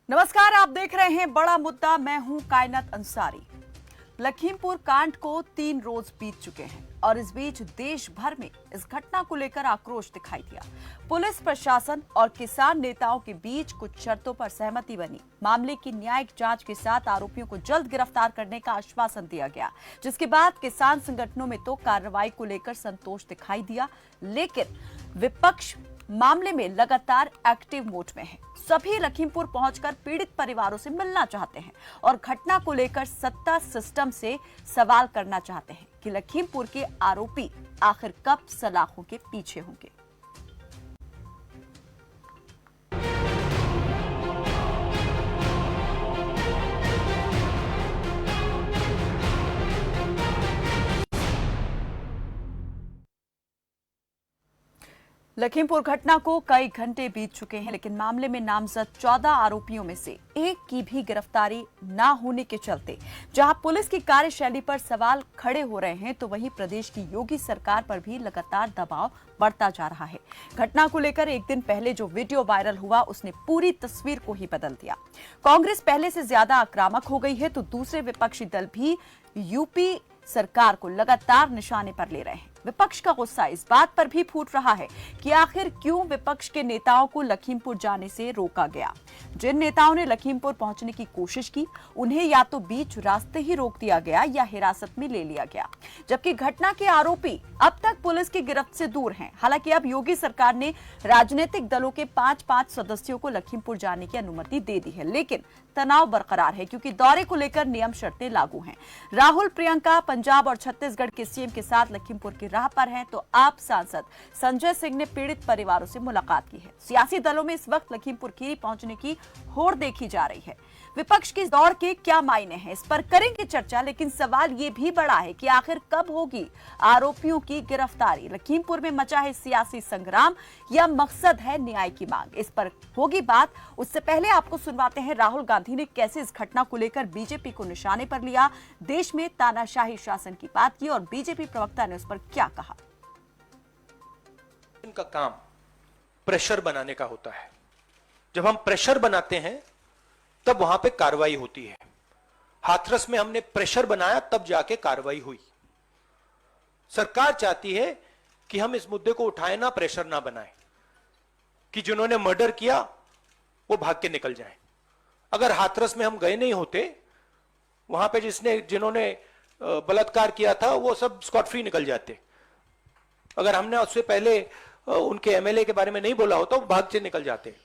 नमस्कार, आप देख रहे हैं बड़ा मुद्दा। मैं हूं कायनात अंसारी। लखीमपुर कांड को 3 रोज बीत चुके हैं और इस बीच देश भर में इस घटना को लेकर आक्रोश दिखाई दिया। पुलिस प्रशासन और किसान नेताओं के बीच कुछ शर्तों पर सहमति बनी। मामले की न्यायिक जांच के साथ आरोपियों को जल्द गिरफ्तार करने का आश्वासन दिया गया, जिसके बाद किसान संगठनों में तो कार्रवाई को लेकर संतोष दिखाई दिया, लेकिन विपक्ष मामले में लगातार एक्टिव मोड में है। सभी लखीमपुर पहुंचकर पीड़ित परिवारों से मिलना चाहते हैं और घटना को लेकर सत्ता सिस्टम से सवाल करना चाहते हैं कि लखीमपुर के आरोपी आखिर कब सलाखों के पीछे होंगे। लखीमपुर घटना को कई घंटे बीत चुके हैं, लेकिन मामले में नामजद 14 आरोपियों में से एक की भी गिरफ्तारी न होने के चलते जहां पुलिस की कार्यशैली पर सवाल खड़े हो रहे हैं, तो वहीं प्रदेश की योगी सरकार पर भी लगातार दबाव बढ़ता जा रहा है। घटना को लेकर एक दिन पहले जो वीडियो वायरल हुआ, उसने पूरी तस्वीर को ही बदल दिया। कांग्रेस पहले से ज्यादा आक्रामक हो गई है, तो दूसरे विपक्षी दल भी यूपी सरकार को लगातार निशाने पर ले रहे हैं। विपक्ष का गुस्सा इस बात पर भी फूट रहा है कि आखिर क्यों विपक्ष के नेताओं को लखीमपुर जाने से रोका गया। जिन नेताओं ने लखीमपुर पहुंचने की कोशिश की, उन्हें या तो बीच रास्ते ही रोक दिया गया या हिरासत में ले लिया गया, जबकि घटना के आरोपी अब तक पुलिस की गिरफ्त से दूर हैं। हालांकि अब योगी सरकार ने राजनीतिक दलों के 5-5 सदस्यों को लखीमपुर जाने की अनुमति दे दी है, लेकिन तनाव बरकरार है क्योंकि दौरे को लेकर नियम शर्तें लागू हैं। राहुल प्रियंका पंजाब और छत्तीसगढ़ के सीएम के साथ लखीमपुर की राह पर हैं, तो आप सांसद संजय सिंह ने पीड़ित परिवारों से मुलाकात की है। सियासी दलों में इस वक्त लखीमपुर खीरी पहुंचने की होड़ देखी जा रही है। विपक्ष की दौड़ के क्या मायने हैं, इस पर करेंगे चर्चा, लेकिन सवाल ये भी बड़ा है कि आखिर कब होगी आरोपियों की गिरफ्तारी। लखीमपुर में मचा है सियासी संग्राम या मकसद है न्याय की मांग, इस पर होगी बात। उससे पहले आपको सुनवाते हैं राहुल गांधी ने कैसे इस घटना को लेकर बीजेपी को निशाने पर लिया, देश में तानाशाही शासन की बात की और बीजेपी प्रवक्ता ने उस पर क्या कहा। इनका काम प्रेशर बनाने का होता है। जब हम प्रेशर बनाते हैं तब वहां पे कार्रवाई होती है। हाथरस में हमने प्रेशर बनाया, तब जाके कार्रवाई हुई। सरकार चाहती है कि हम इस मुद्दे को उठाएं ना, प्रेशर ना बनाएं, कि जिन्होंने मर्डर किया वो भाग के निकल जाएं। अगर हाथरस में हम गए नहीं होते, वहां पे जिन्होंने बलात्कार किया था वो सब स्कॉट फ्री निकल जाते। अगर हमने उससे पहले उनके एमएलए के बारे में नहीं बोला होता, वो भाग से निकल जाते।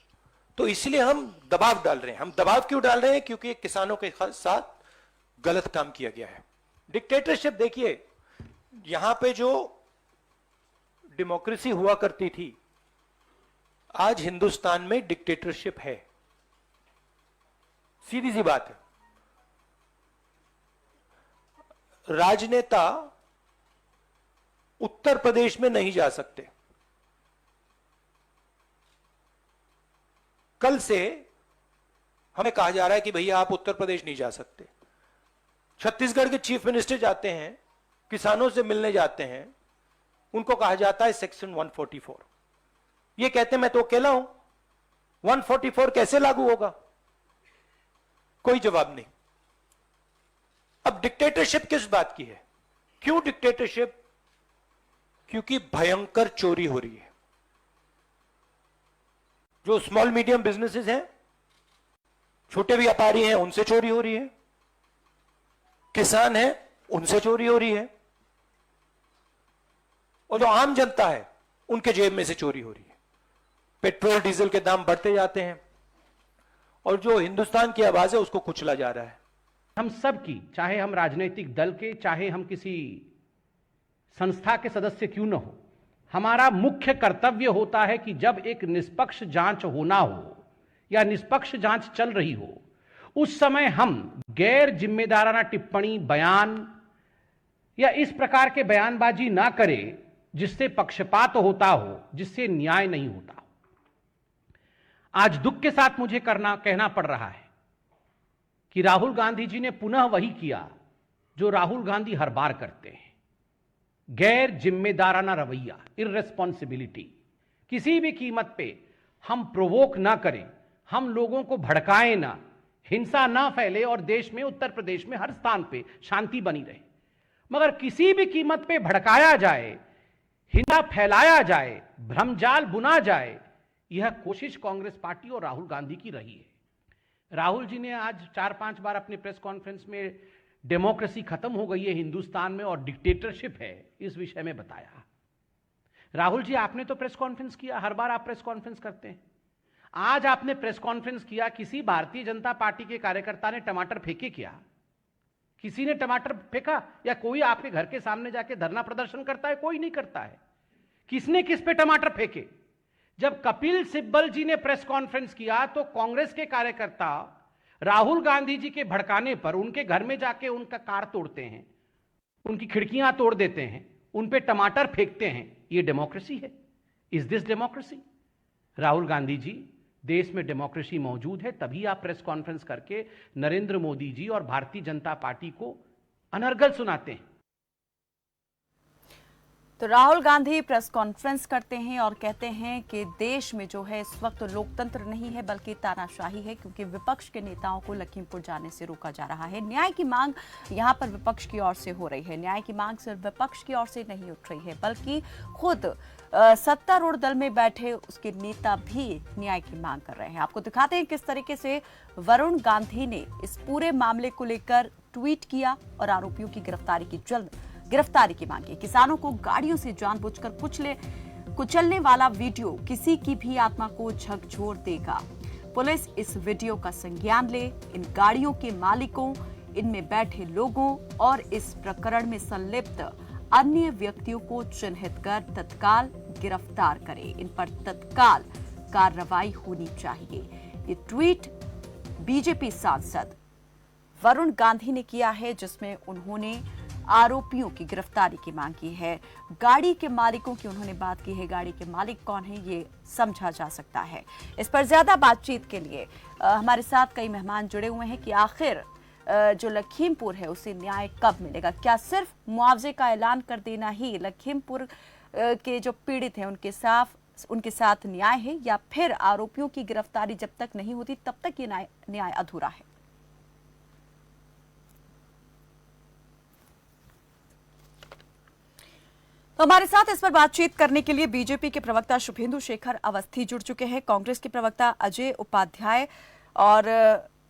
तो इसलिए हम दबाव डाल रहे हैं। हम दबाव क्यों डाल रहे हैं? क्योंकि किसानों के साथ गलत काम किया गया है। डिक्टेटरशिप, देखिए यहां पे जो डेमोक्रेसी हुआ करती थी, आज हिंदुस्तान में डिक्टेटरशिप है। सीधी सी बात है। राजनेता उत्तर प्रदेश में नहीं जा सकते। कल से हमें कहा जा रहा है कि भैया आप उत्तर प्रदेश नहीं जा सकते। छत्तीसगढ़ के चीफ मिनिस्टर जाते हैं, किसानों से मिलने जाते हैं, उनको कहा जाता है सेक्शन 144। ये कहते हैं मैं तो अकेला हूं, 144 कैसे लागू होगा? कोई जवाब नहीं। अब डिक्टेटरशिप किस बात की है? क्यों डिक्टेटरशिप? क्योंकि भयंकर चोरी हो रही है। जो स्मॉल मीडियम बिजनेसेस हैं, छोटे व्यापारी हैं, उनसे चोरी हो रही है। किसान हैं, उनसे चोरी हो रही है। और जो आम जनता है, उनके जेब में से चोरी हो रही है। पेट्रोल डीजल के दाम बढ़ते जाते हैं और जो हिंदुस्तान की आवाज है उसको कुचला जा रहा है। हम सब की, चाहे हम राजनीतिक दल के, चाहे हम किसी संस्था के सदस्य क्यों न हो, हमारा मुख्य कर्तव्य होता है कि जब एक निष्पक्ष जांच होना हो या निष्पक्ष जांच चल रही हो, उस समय हम गैर जिम्मेदाराना टिप्पणी, बयान या इस प्रकार के बयानबाजी ना करें जिससे पक्षपात होता हो, जिससे न्याय नहीं होता। आज दुख के साथ मुझे कहना पड़ रहा है कि राहुल गांधी जी ने पुनः वही किया जो राहुल गांधी हर बार करते हैं। गैर जिम्मेदाराना रवैया, इररेस्पॉन्सिबिलिटी। किसी भी कीमत पे हम प्रोवोक ना करें, हम लोगों को भड़काएं ना, हिंसा ना फैले और देश में, उत्तर प्रदेश में हर स्थान पे शांति बनी रहे। मगर किसी भी कीमत पे भड़काया जाए, हिंसा फैलाया जाए, भ्रमजाल बुना जाए, यह कोशिश कांग्रेस पार्टी और राहुल गांधी की रही है। राहुल जी ने आज 4-5 बार अपने प्रेस कॉन्फ्रेंस में डेमोक्रेसी खत्म हो गई है हिंदुस्तान में और डिक्टेटरशिप है, इस विषय में बताया। राहुल जी, आपने तो प्रेस कॉन्फ्रेंस किया, हर बार आप प्रेस कॉन्फ्रेंस करते हैं। आज आपने प्रेस कॉन्फ्रेंस किया, किसी भारतीय जनता पार्टी के कार्यकर्ता ने टमाटर फेंके क्या? किसी ने टमाटर फेंका? या कोई आपके घर के सामने जाके धरना प्रदर्शन करता है? कोई नहीं करता है। किसने किस पे टमाटर फेंके? जब कपिल सिब्बल जी ने प्रेस कॉन्फ्रेंस किया तो कांग्रेस के कार्यकर्ता राहुल गांधी जी के भड़काने पर उनके घर में जाके उनका कार तोड़ते हैं, उनकी खिड़कियां तोड़ देते हैं, उन पे टमाटर फेंकते हैं। ये डेमोक्रेसी है? Is this democracy? Rahul Gandhi ji, देश में डेमोक्रेसी मौजूद है, तभी आप प्रेस कॉन्फ्रेंस करके नरेंद्र मोदी जी और भारतीय जनता पार्टी को अनर्गल सुनाते हैं। तो राहुल गांधी प्रेस कॉन्फ्रेंस करते हैं और कहते हैं कि देश में जो है इस वक्त लोकतंत्र नहीं है बल्कि तानाशाही है, क्योंकि विपक्ष के नेताओं को लखीमपुर जाने से रोका जा रहा है। न्याय की मांग यहां पर विपक्ष की ओर से हो रही है। न्याय की मांग सिर्फ विपक्ष की ओर से नहीं उठ रही है, बल्कि खुद सत्तारूढ़ दल में बैठे उसके नेता भी न्याय की मांग कर रहे हैं। आपको दिखाते हैं किस तरीके से वरुण गांधी ने इस पूरे मामले को लेकर ट्वीट किया और आरोपियों की गिरफ्तारी की मांग की। किसानों को गाड़ियों से जानबूझकर कुचलने वाला वीडियो किसी की भी आत्मा को झकझोर देगा। पुलिस इस वीडियो का संज्ञान ले, इन गाड़ियों के मालिकों, इनमें बैठे लोगों और इस प्रकरण में संलिप्त अन्य व्यक्तियों को चिन्हित कर तत्काल गिरफ्तार करे। इन पर तत्काल कार्रवाई होनी चाहिए। ये ट्वीट बीजेपी सांसद वरुण गांधी ने किया है, जिसमें उन्होंने आरोपियों की गिरफ्तारी की मांग की है। गाड़ी के मालिकों की उन्होंने बात की है। गाड़ी के मालिक कौन है ये समझा जा सकता है। इस पर ज्यादा बातचीत के लिए हमारे साथ कई मेहमान जुड़े हुए हैं कि आखिर जो लखीमपुर है उसे न्याय कब मिलेगा। क्या सिर्फ मुआवजे का ऐलान कर देना ही लखीमपुर के जो पीड़ित हैं उनके साथ न्याय है, या फिर आरोपियों की गिरफ्तारी जब तक नहीं होती तब तक ये न्याय अधूरा है? तो हमारे साथ इस पर बातचीत करने के लिए बीजेपी के प्रवक्ता शुभेंदु शेखर अवस्थी जुड़ चुके हैं, कांग्रेस के प्रवक्ता अजय उपाध्याय और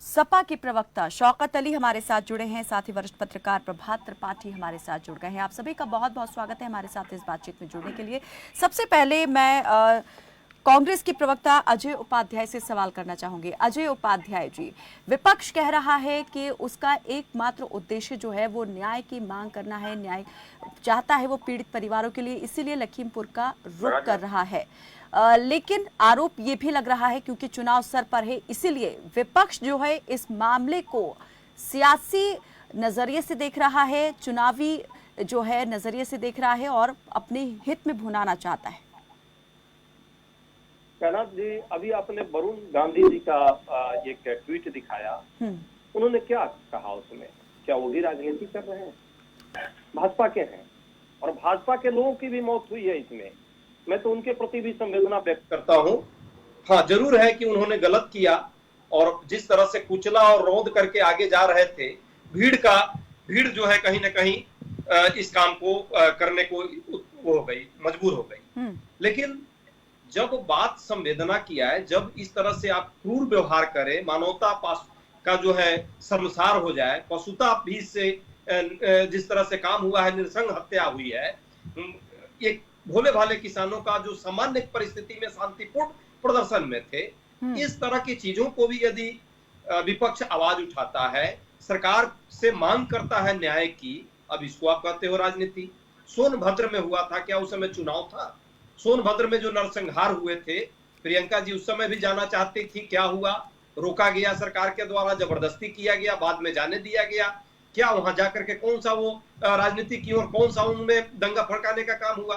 सपा के प्रवक्ता शौकत अली हमारे साथ जुड़े हैं, साथ ही वरिष्ठ पत्रकार प्रभात त्रिपाठी हमारे साथ जुड़ गए हैं। आप सभी का बहुत बहुत स्वागत है हमारे साथ इस बातचीत में जुड़ने के लिए। सबसे पहले मैं कांग्रेस के प्रवक्ता अजय उपाध्याय से सवाल करना चाहूंगी। अजय उपाध्याय जी, विपक्ष कह रहा है कि उसका एकमात्र उद्देश्य जो है वो न्याय की मांग करना है, न्याय चाहता है वो पीड़ित परिवारों के लिए, इसीलिए लखीमपुर का रुख कर रहा है। लेकिन आरोप ये भी लग रहा है क्योंकि चुनाव सर पर है, इसीलिए विपक्ष जो है इस मामले को सियासी नजरिए से देख रहा है, चुनावी जो है नजरिए से देख रहा है और अपने हित में भुनाना चाहता है। कैलाश जी, अभी आपने वरुण गांधी जी का एक ट्वीट दिखाया, उन्होंने क्या कहा उसमें? क्या वो भी राजनीति कर रहे हैं? भाजपा के हैं और भाजपा के लोगों की भी मौत हुई है इसमें। मैं तो उनके प्रति भी संवेदना व्यक्त करता हूं। हाँ, जरूर है कि उन्होंने गलत किया और जिस तरह से कुचला और रौंद करके आगे जा रहे थे, भीड़ जो है कहीं ना कहीं इस काम को करने को वो हो गई, मजबूर हो गई। लेकिन जब बात संवेदना की है, जब इस तरह से आप क्रूर व्यवहार करें, मानवता का जो है शर्मसार हो जाए, पशुता भी से जिस तरह से काम हुआ है, नृशंस हत्या हुई है, एक भोले भाले किसानों का जो सामान्य परिस्थिति में शांतिपूर्ण प्रदर्शन में थे, इस तरह की चीजों को भी यदि विपक्ष आवाज उठाता है, सरकार से मांग करता है न्याय की, अब इसको आप कहते हो राजनीति। सोनभद्र में हुआ था, क्या उस समय चुनाव था? सोनभद्र में जो नरसंहार हुए थे, प्रियंका जी उस समय भी जाना चाहती थी, क्या हुआ? रोका गया सरकार के द्वारा, जबरदस्ती किया गया, बाद में जाने दिया गया। क्या वहां जाकर के कौन सा वो राजनीति की और कौन सा उनमें दंगा भड़काने का काम हुआ?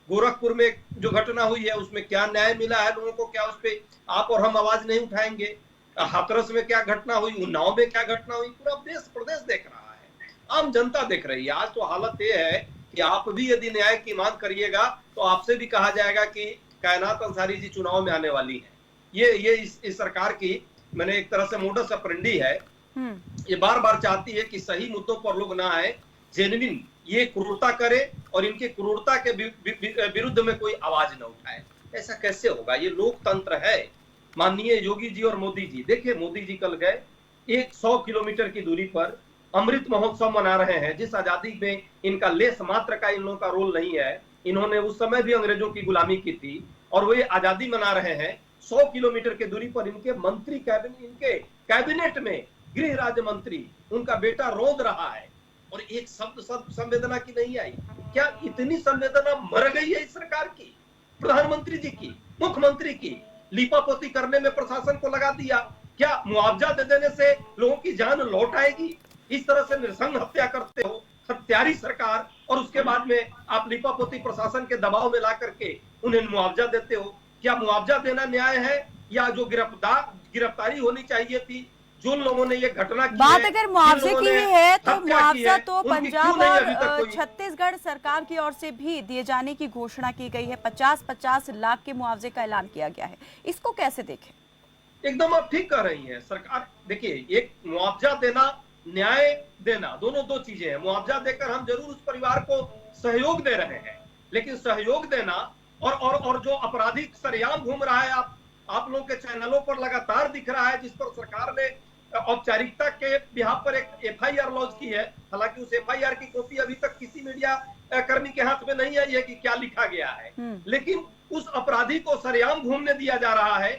गोरखपुर में जो घटना हुई है उसमें क्या न्याय मिला है लोगों को? क्या उस पर आप और हम आवाज नहीं उठाएंगे? हाथरस में क्या घटना हुई, उन्नाव में क्या घटना हुई, पूरा देश प्रदेश देख रहा है, आम जनता देख रही है। आज तो हालत ये है कि आप भी यदि न्याय की मांग करिएगा तो आपसे भी कहा जाएगा कि कायनात अंसारी जी चुनाव में आने वाली है। ये इस सरकार की मैंने एक तरह से मोडस ऑपरेंडी है। ये बार बार चाहती है कि सही मुद्दों पर लोग ना आए, जेन्युइन ये क्रूरता करे और इनके क्रूरता के विरुद्ध में कोई आवाज न उठाए। ऐसा कैसे होगा? ये लोकतंत्र है। माननीय योगी जी और मोदी जी, देखिए मोदी जी कल गए 100 किलोमीटर की दूरी पर अमृत महोत्सव मना रहे हैं, जिस आजादी में इनका लेस मात्र का इन लोगों का रोल नहीं है। इन्होंने उस समय भी अंग्रेजों की गुलामी की थी और वो ये आजादी मना रहे हैं। 100 किलोमीटर की दूरी पर इनके मंत्री इनके कैबिनेट में गृह राज्य मंत्री, उनका बेटा रोंद रहा है और एक शब्द संवेदना की नहीं आई। क्या इतनी संवेदना मर गई है इस सरकार की, प्रधानमंत्री जी की, मुख्यमंत्री की? लीपापोती करने में प्रशासन को लगा दिया। क्या मुआवजा दे देने से लोगों की जान लौट आएगी? इस तरह से नृशंस हत्या करते हो, हत्यारी सरकार, और उसके बाद में आप लीपापोती प्रशासन के दबाव में ला करके उन्हें मुआवजा देते हो। क्या मुआवजा देना न्याय है? या जो गिरफ्तारी होनी चाहिए थी, जो लोगों ने ये घटना की बात है, अगर मुआवजे की ही है तो मुआवजा तो उनकी पंजाब क्यों नहीं अभी तक और कोई- छत्तीसगढ़ सरकार की ओर से भी दिए जाने की घोषणा की गई है। 50-50 लाख के मुआवजे का ऐलान किया गया है। इसको कैसे देखें? एकदम आप ठीक कह रही हैं। सरकार देखिए, एक मुआवजा देना, न्याय देना, दोनों दो चीजें हैं। मुआवजा देकर हम जरूर उस परिवार को सहयोग दे रहे हैं, लेकिन सहयोग देना और जो अपराधी सरेआम घूम रहा है, आप लोगों के चैनलों पर लगातार दिख रहा है, जिस पर सरकार ने औपचारिकता के बिहाफ पर एक एफआईआर लॉन्च की है। हालांकि उस एफआईआर की कॉपी अभी तक किसी मीडिया कर्मी के हाथ में नहीं आई है कि क्या लिखा गया है, लेकिन उस अपराधी को सरेआम घूमने दिया जा रहा है।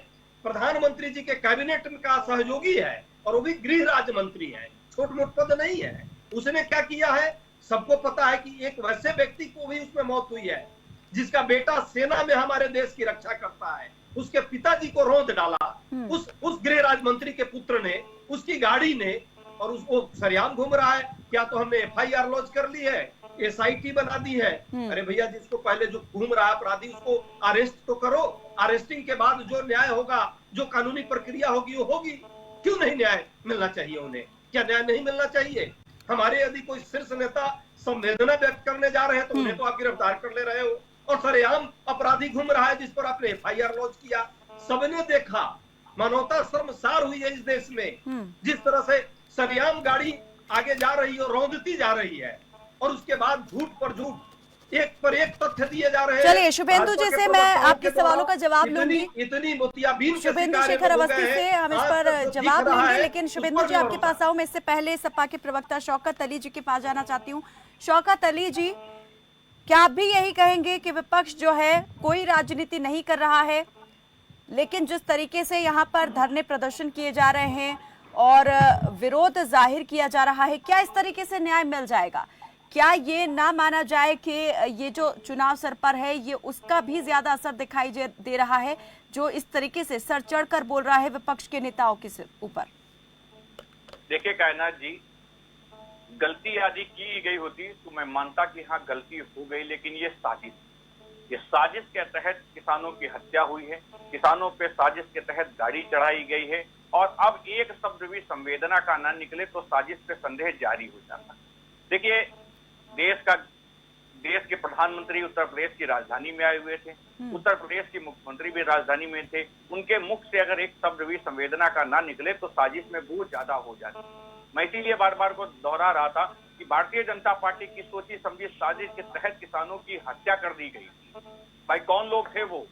प्रधानमंत्री जी के कैबिनेट का सहयोगी है और वो भी गृह राज्य मंत्री है, छोट मोट पद नहीं है। उसने क्या किया है? सबको पता है कि एक वैसे व्यक्ति को भी उसमें मौत हुई है जिसका बेटा सेना में हमारे देश की रक्षा करता है। उसके पिताजी को रौंद डाला उस गृह राज्य मंत्री के पुत्र ने, उसकी गाड़ी ने, और उसको सरेआम घूम रहा है। क्या तो हमने एफआईआर लॉन्च कर ली है, एसआईटी बना दी है? अरे भैया, जिसको पहले जो घूम रहा है अपराधी, उसको अरेस्ट तो करो। अरेस्टिंग के बाद जो न्याय होगा, जो कानूनी प्रक्रिया होगी, वो होगी। क्यों नहीं न्याय मिलना चाहिए उन्हें? क्या न्याय नहीं मिलना चाहिए? हमारे यदि कोई शीर्ष नेता संवेदना व्यक्त करने जा रहे हैं तो उन्हें तो आप गिरफ्तार कर ले रहे हो, और सरेआम अपराधी घूम रहा है जिस पर आपने एफआईआर लॉन्च किया। सबने देखा, मानवता शर्मसार हुई है इस देश में, जिस तरह से सरेआम गाड़ी आगे जा रही है और रौंदती जा रही है, और उसके बाद झूठ पर झूठ, एक पर एक तथ्य दिए जा रहे हैं। चलिए शुभेंदु जी से मैं आपके सवालों का जवाब लूंगी। इतनी मोतियाबिंद शुभेंदु शेखर अवस्थी से हम इस पर जवाब लेंगे, लेकिन शुभेंदु जी आपके पास आऊं, मैं इससे पहले सपा के प्रवक्ता शौकत अली जी के पास जाना चाहती हूँ। शौकत अली जी, क्या आप भी यही कहेंगे कि विपक्ष जो है कोई राजनीति नहीं कर रहा है, लेकिन जिस तरीके से यहाँ पर धरने प्रदर्शन किए जा रहे हैं और विरोध जाहिर किया जा रहा है, क्या इस तरीके से न्याय मिल जाएगा? क्या ये ना माना जाए कि ये जो चुनाव सर पर है, ये उसका भी ज्यादा असर दिखाई दे रहा है, जो इस तरीके से सर चढ़कर बोल रहा है विपक्ष के नेताओं के ऊपर? देखिए कायनात जी, गलती यदि की गई होती तो मैं मानता कि हाँ गलती हो गई, लेकिन ये साजिश के तहत किसानों की हत्या हुई है, किसानों पे साजिश के तहत गाड़ी चढ़ाई गई है, और अब एक शब्द भी संवेदना का ना निकले तो साजिश पे संदेह जारी हो जाता। देखिए, देश के प्रधानमंत्री उत्तर प्रदेश की राजधानी में आए हुए थे, उत्तर प्रदेश के मुख्यमंत्री भी राजधानी में थे, उनके मुख से अगर एक शब्द भी संवेदना का ना निकले तो साजिश में बहुत ज्यादा हो जाती। मैं इसीलिए बार बार को दोहरा रहा था कि भारतीय जनता पार्टी की सोची समझी साजिश के तहत किसानों की हत्या कर दी गई। भाई कौन लोग थे वो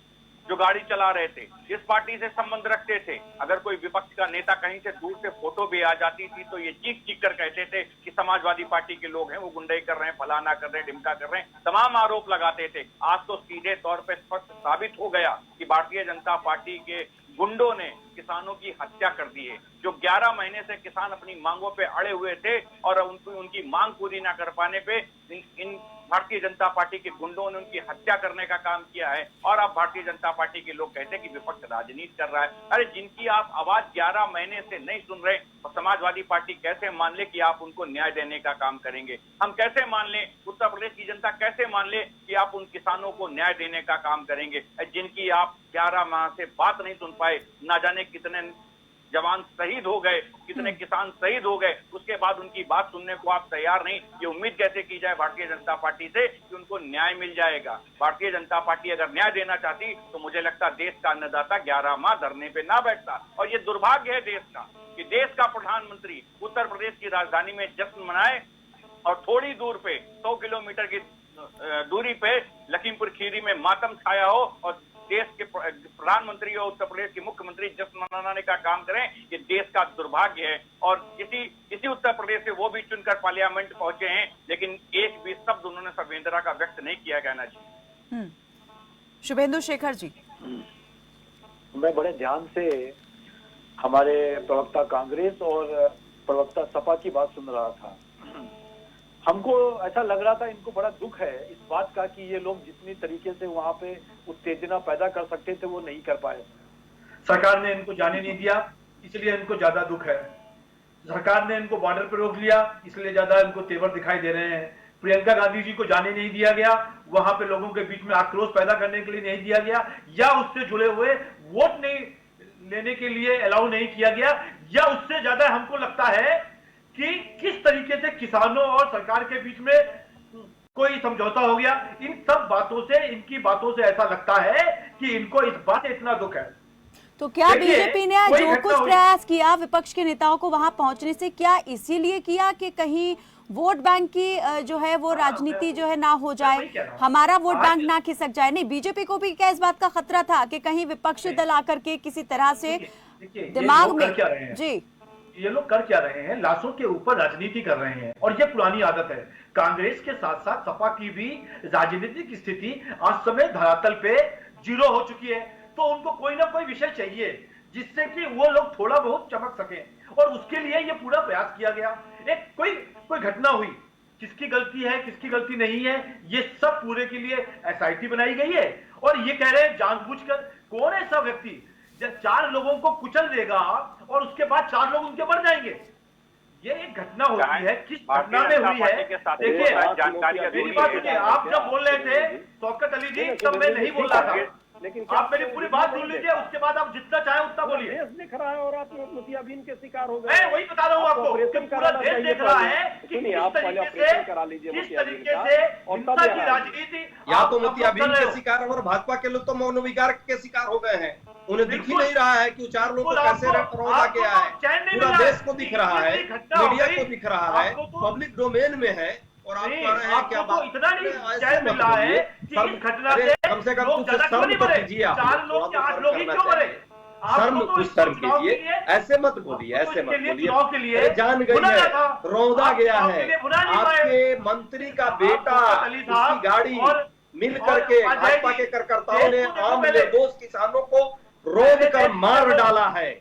जो गाड़ी चला रहे थे, जिस पार्टी से संबंध रखते थे? अगर कोई विपक्ष का नेता कहीं से दूर से फोटो भी आ जाती थी तो ये चीख कर कहते थे कि समाजवादी पार्टी के लोग हैं, वो गुंडई कर रहे हैं, फलाना कर रहे हैं, ढिमका कर रहे हैं, तमाम आरोप लगाते थे। आज तो सीधे तौर पर स्पष्ट साबित हो गया कि भारतीय जनता पार्टी के गुंडों ने किसानों की हत्या कर दी है। जो 11 महीने से किसान अपनी मांगों पे अड़े हुए थे और उनकी मांग पूरी ना कर पाने पे इन भारतीय जनता पार्टी के गुंडों ने उनकी हत्या करने का काम किया है। और अब भारतीय जनता पार्टी के लोग कहते हैं कि विपक्ष राजनीति कर रहा है। अरे जिनकी आप आवाज 11 महीने से नहीं सुन रहे, तो समाजवादी पार्टी कैसे मान ले कि आप उनको न्याय देने का काम करेंगे? हम कैसे मान ले, उत्तर प्रदेश की जनता कैसे मान ले कि आप उन किसानों को न्याय देने का काम करेंगे, जिनकी आप 11 माह से बात नहीं सुन पाए? ना जाने कितने जवान शहीद हो गए, कितने किसान शहीद हो गए, उसके बाद उनकी बात सुनने को आप तैयार नहीं। ये उम्मीद कैसे की जाए भारतीय जनता पार्टी से कि उनको न्याय मिल जाएगा? भारतीय जनता पार्टी अगर न्याय देना चाहती तो मुझे लगता देश का अन्नदाता 11 माह धरने पे ना बैठता। और ये दुर्भाग्य है देश का कि देश का प्रधानमंत्री उत्तर प्रदेश की राजधानी में जश्न मनाए और थोड़ी दूर पे 100 किलोमीटर की दूरी पे लखीमपुर खीरी में मातम छाया हो और देश के प्रधानमंत्री और उत्तर प्रदेश के मुख्यमंत्री जश्न मनाने का काम करें। ये देश का दुर्भाग्य है। और इसी उत्तर प्रदेश से वो भी चुनकर पार्लियामेंट पहुंचे हैं, लेकिन एक भी शब्द उन्होंने संवेदना का व्यक्त नहीं किया। कहना जी शुभेंदु शेखर जी, मैं बड़े ध्यान से हमारे प्रवक्ता कांग्रेस और प्रवक्ता सपा की बात सुन रहा था। हमको ऐसा लग रहा था इनको बड़ा दुख है इस बात का कि ये लोग जितनी तरीके से वहां पे उत्तेजना पैदा कर सकते थे वो नहीं कर पाए। सरकार ने इनको जाने नहीं दिया, इसलिए इनको ज्यादा दुख है। सरकार ने इनको बॉर्डर पर रोक लिया, इसलिए ज्यादा इनको तेवर दिखाई दे रहे हैं। प्रियंका गांधी जी को जाने नहीं दिया गया, वहां पे लोगों के बीच में आक्रोश पैदा करने के लिए नहीं दिया गया, या उससे जुड़े हुए वोट नहीं लेने के लिए अलाउ नहीं किया गया, या उससे ज्यादा हमको लगता है कि किस तरीके से किसानों और सरकार के बीच में कोई समझौता हो गया। इन सब बातों से, इनकी बातों से ऐसा लगता है कि इनको इस बात से इतना दुख है। तो क्या बीजेपी ने जो कुछ प्रयास किया विपक्ष के नेताओं को वहां पहुंचने से, क्या इसीलिए किया कि कहीं वोट बैंक की जो है वो राजनीति जो है ना हो जाए, हमारा वोट बैंक ना खिसक जाए? नहीं, बीजेपी को भी क्या इस बात का खतरा था कि कहीं विपक्षी दल आकर के किसी तरह से दिमाग में जी ये लोग कर क्या रहे हैं? लाशों के ऊपर राजनीति कर रहे हैं, और ये पुरानी आदत है। कांग्रेस के साथ साथ सपा की भी राजनीतिक स्थिति आज समय धरातल पे जीरो हो चुकी है। तो उनको कोई ना कोई विषय चाहिए जिससे कि वो लोग थोड़ा बहुत चमक सके, और उसके लिए ये पूरा प्रयास किया गया। एक कोई घटना हुई, किसकी गलती है किसकी गलती नहीं है, ये सब पूरे के लिए एसआईटी बनाई गई है। और ये कह रहे हैं जानबूझकर, कौन ऐसा व्यक्ति जब 4 लोगों को कुचल देगा और उसके बाद 4 लोग उनके बढ़ जाएंगे? ये एक घटना होती है, किस घटना में हुई है? देखिए मेरी बात सुनिए, आप जब बोल रहे थे शौकत अली जी, तब मैं नहीं बोल रहा था, लेकिन आप मेरी पूरी बात सुन लीजिए, उसके बाद आप जितना चाहे उतना बोलिए। देश देख रहा है और आप मोतियाबिंद के शिकार हो गए। मैं वही बता रहा हूँ आपको कि पूरा देश देख रहा है कि सुनिए, किस आप पहले ऑपरेशन करा लीजिए किस मोतियाबिंद तरीके का, से और तब हिंसा की यहाँ राजनीति या तो आप मोतियाबिंद कर रहे के हो। शिकार और भाजपा के लोग तो मनोविकार के शिकार हो गए हैं। उन्हें दिख ही नहीं रहा है कि 4 लोगों को कैसे रौंदा गया है। पूरा देश को दिख रहा है, मीडिया को दिख रहा है, पब्लिक डोमेन में है, और आप कह रहे हैं क्या बात? इतना नहीं चैन मिल रहा है कि इस घटना से कम से कम लोग कुछ ज्यादा क्यों शर्म नहीं तो मरे? कीजिए आप। 4 लोग के 8 लोग ही क्यों मरे? शर्म, आपको तो कुछ इस शर्म चुनाव के कीजिए, लिए, ऐसे मत बोलिए, ऐसे मत बोलिए। चुनाव के लिए अरे जान गई बुलाया है, था, रौंदा आप गया चुनाव है। के लिए बुला नहीं पाए। आपके मंत्री का बेटा, उसकी गाड़ी मिल करके भाजपा के कार्यकर्ताओं ने आम निर्दोष किसानों को रोक कर मार डाला है।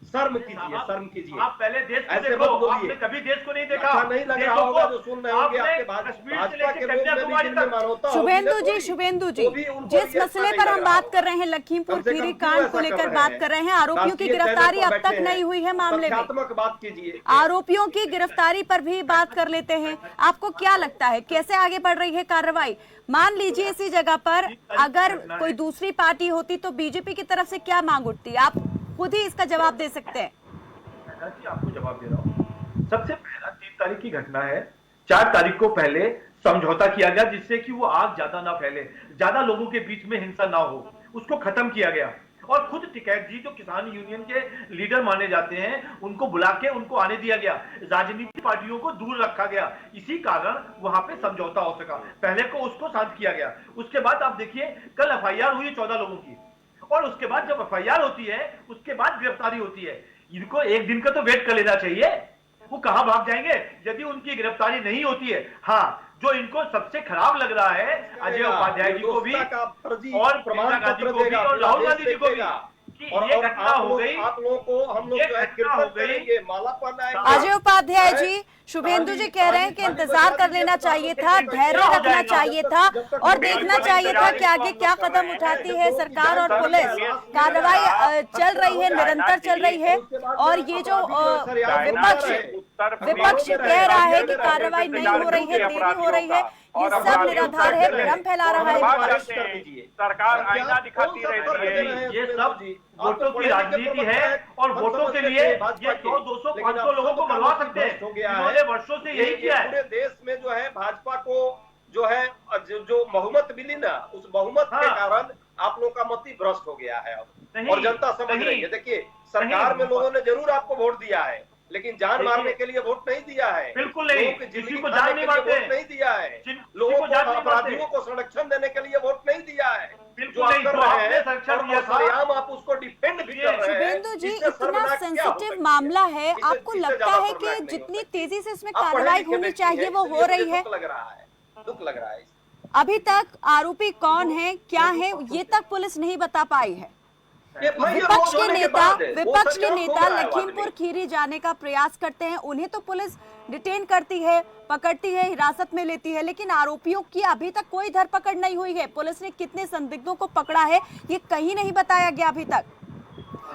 शर्म कीजिए, शर्म कीजिए। आप पहले देश को ऐसे देखो, मत बोलिए। आपने कभी देश को नहीं देखा। अच्छा नहीं लग रहा होगा जो सुन रहे होंगे आपके भाजपा के लोग में भी जिनमें मानवता होगी, शुभेंदु जी, जिस मसले पर हम बात कर रहे हैं लखीमपुर खीरी कांड को लेकर बात कर रहे हैं, आरोपियों की गिरफ्तारी अब तक नहीं हुई है मामले में। बात कीजिए, आरोपियों की गिरफ्तारी पर भी बात कर लेते हैं। आपको क्या लगता है कैसे आगे बढ़ रही है कार्रवाई? मान लीजिए इसी जगह पर अगर कोई दूसरी पार्टी होती तो बीजेपी की तरफ से क्या मांग उठती? आप खुद ही इसका जवाब दे सकते हैं। आपको जवाब दे रहा हूँ। सबसे पहला 3 तारीख की घटना है। 4 तारीख को पहले समझौता किया गया जिससे कि वो आग ज्यादा ना फैले, ज्यादा लोगों के बीच में हिंसा ना हो, उसको खत्म किया गया। और खुद टिकैत जी जो किसान यूनियन के लीडर माने जाते हैं, उनको बुला के उनको आने दिया गया। राजनीतिक पार्टियों को दूर रखा गया, इसी कारण वहां पे समझौता हो सका। पहले को उसको शांत किया गया। उसके बाद आप देखिए कल एफआईआर हुई 14 लोगों की, और उसके बाद जब एफआईआर होती है उसके बाद गिरफ्तारी होती है। इनको एक दिन का तो वेट कर लेना चाहिए। वो कहां भाग जाएंगे यदि उनकी गिरफ्तारी नहीं होती है? हाँ, जो इनको सबसे खराब लग रहा है अजय उपाध्याय जी को भी और प्रियंका गांधी को भी और राहुल गांधी जी को भी कि ये घटना हो गई, आप लोगों को हम लोग जो है कीर्तन करेंगे, माला पहनाएंगे। अजय उपाध्याय जी, शुभेंदु जी कह रहे हैं कि इंतजार कर लेना चाहिए था, धैर्य रखना चाहिए था और देखना चाहिए था कि आगे क्या कदम उठाती है सरकार और पुलिस। कार्रवाई चल रही है, निरंतर चल रही है, और ये जो विपक्ष कह रहा है कि कार्रवाई नहीं हो रही है, देरी हो रही है, ये सब निराधार है, भ्रम फैला रहा है। सरकार आईना दिखाती रहती है। ये सब वोटों की राजनीति है और वोटों के लिए ये 100-200 500 लोगों को मरवा सकते हैं। इन्होंने वर्षों से यही किया है। पूरे देश में जो है भाजपा को जो है जो बहुमत मिली ना, उस बहुमत के कारण आप लोगों का मति भ्रष्ट हो गया है अब, और जनता समझ रही है। देखिए, सरकार में लोगों ने जरूर आपको वोट दिया है, लेकिन जान मारने के लिए वोट नहीं दिया है। बिल्कुल नहीं, किसी को जान नहीं मारते, वोट नहीं दिया है। लोगों को, अपराधियों को संरक्षण देने के लिए वोट नहीं दिया है। जो आप कर रहे हैं, सरेआम आप उसको डिफेंड भी कर रहे हैं। शुभेंदु जी, इतना सेंसिटिव मामला है, आपको लगता है कि जितनी तेजी से इसमें कार्रवाई होनी चाहिए वो हो रही है? दुख लग रहा है। अभी तक आरोपी कौन है, क्या है, ये तक पुलिस नहीं बता पाई है। विपक्ष के नेता लखीमपुर खीरी जाने का प्रयास करते हैं, उन्हें तो पुलिस डिटेन करती है, पकड़ती है, हिरासत में लेती है, लेकिन आरोपियों की अभी तक कोई धरपकड़ नहीं हुई है। पुलिस ने कितने संदिग्धों को पकड़ा है ये कहीं नहीं बताया गया अभी तक।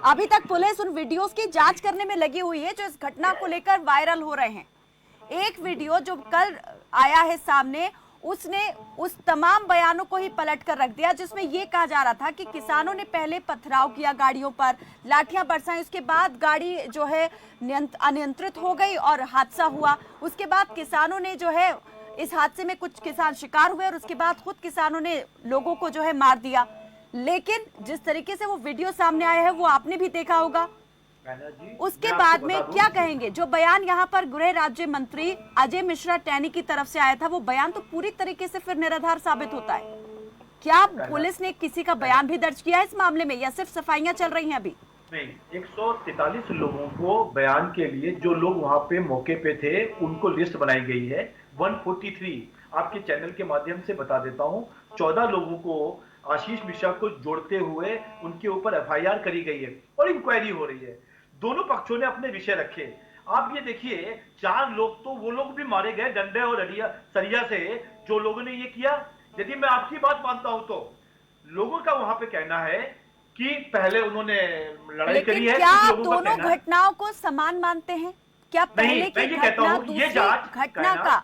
अभी तक पुलिस उन वीडियोस की जांच करने में लगी हुई है जो इस घटना को लेकर वायरल हो रहे हैं। एक वीडियो जो कल आया है सामने, उसने उस तमाम बयानों को ही पलट कर रख दिया जिसमें यह कहा जा रहा था कि किसानों ने पहले पथराव किया गाड़ियों पर, लाठियां बरसाई, उसके बाद गाड़ी जो है अनियंत्रित हो गई और हादसा हुआ। उसके बाद किसानों ने जो है इस हादसे में कुछ किसान शिकार हुए और उसके बाद खुद किसानों ने लोगों को जो है मार दिया। लेकिन जिस तरीके से वो वीडियो सामने आया है वो आपने भी देखा होगा। उसके बाद में क्या कहेंगे? जो बयान यहाँ पर गृह राज्य मंत्री अजय मिश्रा टैनी की तरफ से आया था, वो बयान तो पूरी तरीके से फिर निराधार साबित होता है। क्या पुलिस ने किसी का बयान भी दर्ज किया है इस मामले में, या सिर्फ सफाइयां चल रही हैं अभी? नहीं, 143 लोगों को बयान के लिए जो लोग वहां पे मौके पे थे उनको लिस्ट बनाई गई है। 143 आपके चैनल के माध्यम से बता देता हूं, 14 लोगों को आशीष मिश्रा को जोड़ते हुए उनके ऊपर FIR करी गई है और इंक्वायरी हो रही है। दोनों पक्षों ने अपने विषय रखे। आप ये देखिए, 4 लोग तो वो लोग भी मारे गए डंडे और सरिया से, जो लोगों ने ये किया। यदि मैं आपकी बात मानता हूं तो लोगों का वहां पे कहना है कि पहले उन्होंने लड़ाई करी है। क्या आप दोनों घटनाओं को समान मानते हैं? क्या पहले की घटना दूसरी घटना का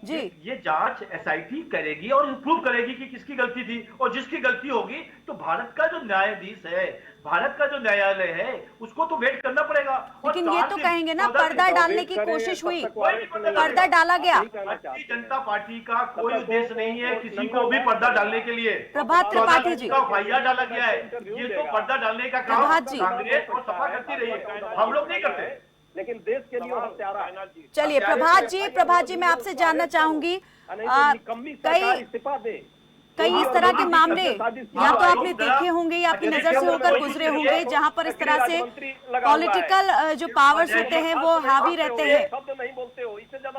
जी ये जांच SIT करेगी और प्रूव करेगी कि किसकी गलती थी, और जिसकी गलती होगी तो भारत का जो न्यायाधीश है, भारत का जो न्यायालय है, उसको तो वेट करना पड़ेगा। लेकिन ये तो कहेंगे ना पर्दा डालने की कोशिश हुई, पर्दा डाला गया। भारतीय जनता पार्टी का कोई उद्देश्य नहीं है किसी को भी पर्दा डालने के लिए। प्रभात त्रिपाठी जी, FIR डाला गया है, ये तो पर्दा डालने का काम कांग्रेस और सपा करती रही है, हम लोग नहीं करते। लेकिन देश के लिए हत्यारा है ना जी। चलिए प्रभात जी मैं आपसे जानना चाहूंगी, कई इस तरह के मामले या तो आपने देखे होंगे या आपकी नजर से होकर गुजरे होंगे जहां पर इस तरह से पॉलिटिकल जो पावर्स होते हैं वो हावी रहते हैं,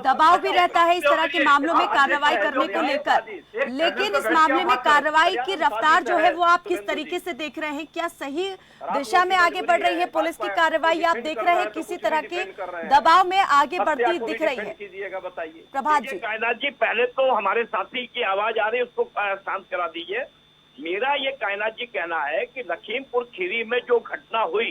दबाव भी रहता है इस तरह के मामलों में कार्रवाई करने को लेकर। लेकिन इस मामले में कार्रवाई की रफ्तार जो है वो आप किस तरीके से देख रहे हैं? क्या सही दिशा में आगे बढ़ रही है पुलिस की कार्रवाई, आप देख रहे हैं किसी तरह के दबाव में आगे बढ़ती दिख रही है? प्रभात जी। कायनात जी, पहले तो हमारे साथी की आवाज आ रही है, उसको शांत करा दीजिए। मेरा ये कायनात जी कहना है कि लखीमपुर खीरी में जो घटना हुई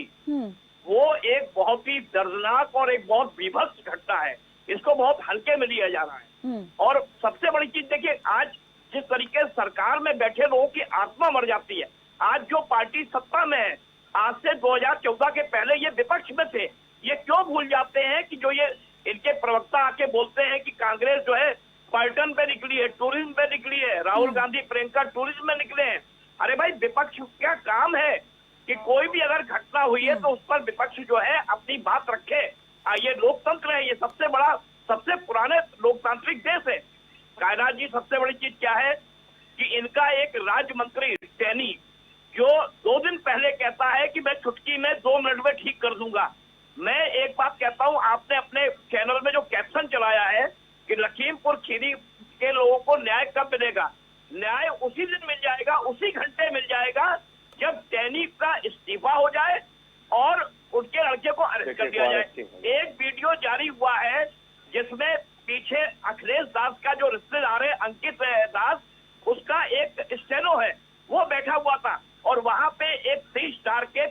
वो एक बहुत ही दर्दनाक और एक बहुत विभत्स घटना है। इसको बहुत हल्के में लिया जा रहा है। और सबसे बड़ी चीज देखिए, आज जिस तरीके से सरकार में बैठे लोगों की आत्मा मर जाती है। आज जो पार्टी सत्ता में है, आज से 2014 के पहले ये विपक्ष में थे, ये क्यों भूल जाते हैं कि जो ये इनके प्रवक्ता आके बोलते हैं कि कांग्रेस जो है पर्यटन पे निकली है, टूरिज्म पे निकली है, राहुल गांधी प्रियंका टूरिज्म में निकले हैं। अरे भाई, विपक्ष क्या काम है कि कोई भी अगर घटना हुई है तो उस पर विपक्ष जो है अपनी बात रखे। ये लोकतंत्र है, ये सबसे बड़ा सबसे पुराने लोकतांत्रिक देश है। कायनात जी, सबसे बड़ी चीज क्या है कि इनका एक राज्य मंत्री टैनी जो 2 दिन पहले कहता है कि मैं चुटकी में 2 मिनट में ठीक कर दूंगा। मैं एक बात कहता हूं, आपने अपने चैनल में जो कैप्शन चलाया है कि लखीमपुर खीरी के लोगों को न्याय कब मिलेगा, न्याय उसी दिन मिल जाएगा, उसी घंटे मिल जाएगा जब टैनी का इस्तीफा हो जाए और उनके लड़के को अरेस्ट कर दिया जाए। एक वीडियो जारी हुआ है जिसमें पीछे अखिलेश दास का जो रिश्तेदार है अंकित दास, उसका एक स्टेनो है, वो बैठा हुआ था और वहां पे एक 3 स्टार के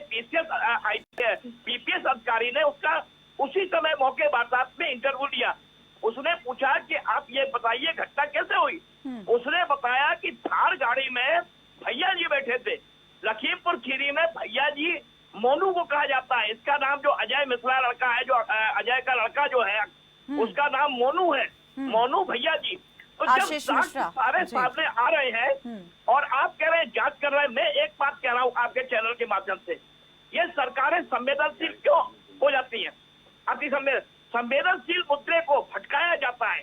PPS अधिकारी ने उसका उसी समय मौके वार्तालाप में इंटरव्यू लिया। उसने पूछा कि आप ये बताइए घटना कैसे हुई। उसने बताया कि थार गाड़ी में भैया जी बैठे थे, लखीमपुर खीरी में भैया जी मोनू को कहा जाता है। इसका नाम जो अजय मिश्रा लड़का है, जो अजय का लड़का जो है, उसका नाम मोनू है, मोनू भैया जी। तो जब आशीष मिश्रा सारे सामने आ रहे हैं और आप कह रहे हैं जांच कर रहे हैं, मैं एक बात कह रहा हूँ आपके चैनल के माध्यम से, ये सरकारें संवेदनशील क्यों हो जाती हैं? अति संवेदनशील मुद्दे को भटकाया जाता है।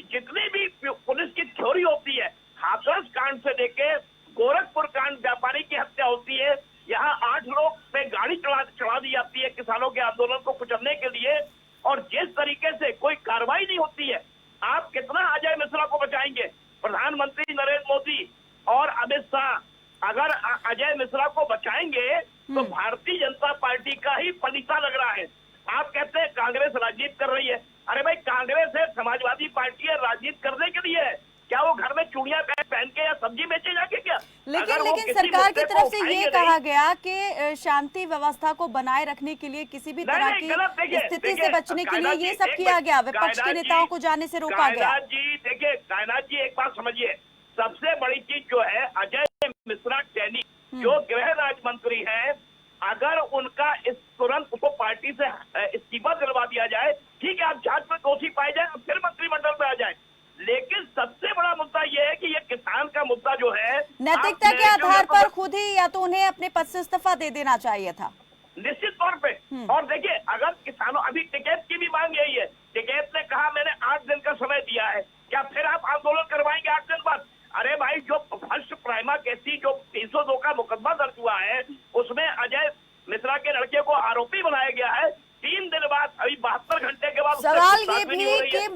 जितनी भी पुलिस की थ्योरी होती है, हाथरस कांड से लेके गोरखपुर कांड, व्यापारी की हत्या होती है, यहाँ 8 लोग पे गाड़ी चढ़ा दी जाती है किसानों के आंदोलन को कुचलने के लिए, और जिस तरीके से कोई कार्रवाई नहीं होती है, आप कितना अजय मिश्रा को बचाएंगे? प्रधानमंत्री नरेंद्र मोदी और अमित शाह अगर अजय मिश्रा को बचाएंगे तो भारतीय जनता पार्टी का ही फलीसा लग रहा है। आप कहते हैं कांग्रेस राजनीति कर रही है, अरे भाई कांग्रेस है, समाजवादी पार्टी है, राजनीति करने के लिए है। क्या वो घर में चूड़ियां पहन के या सब्जी बेचे जाके क्या? लेकिन सरकार की तरफ से ये कहा गया कि शांति व्यवस्था को बनाए रखने के लिए, किसी भी तरह की स्थिति से बचने के लिए ये सब किया गया, विपक्ष के नेताओं को जाने से रोका गया। कायनात जी देखिए, कायनात जी एक बात समझिए, सबसे बड़ी चीज जो है अजय मिश्रा टैनी जो गृह राज्य मंत्री है, अगर उनका इस तुरंत उसको पार्टी से इस्तीफा दिलवा दिया जाए, ठीक है, आप जांच में दोषी पाए जाए, अब फिर मंत्रिमंडल में आ जाए। लेकिन सबसे बड़ा मुद्दा यह है कि ये किसान का मुद्दा जो है, नैतिकता के आधार पर खुद ही या तो उन्हें अपने पद से इस्तीफा दे देना चाहिए था, निश्चित तौर पे। और देखिए, अगर किसानों, अभी टिकैत की भी मांग यही है, टिकैत ने कहा मैंने 8 दिन का समय दिया है, क्या फिर आप आंदोलन करवाएंगे 8 दिन बाद? अरे भाई, जो फर्स्ट प्राइमा केसी जो 302 का मुकदमा दर्ज हुआ है, उसमें अजय मिश्रा के लड़के को आरोपी बनाया गया है। 3 दिन बाद, अभी 72 घंटे के बाद सवाल ये भी कि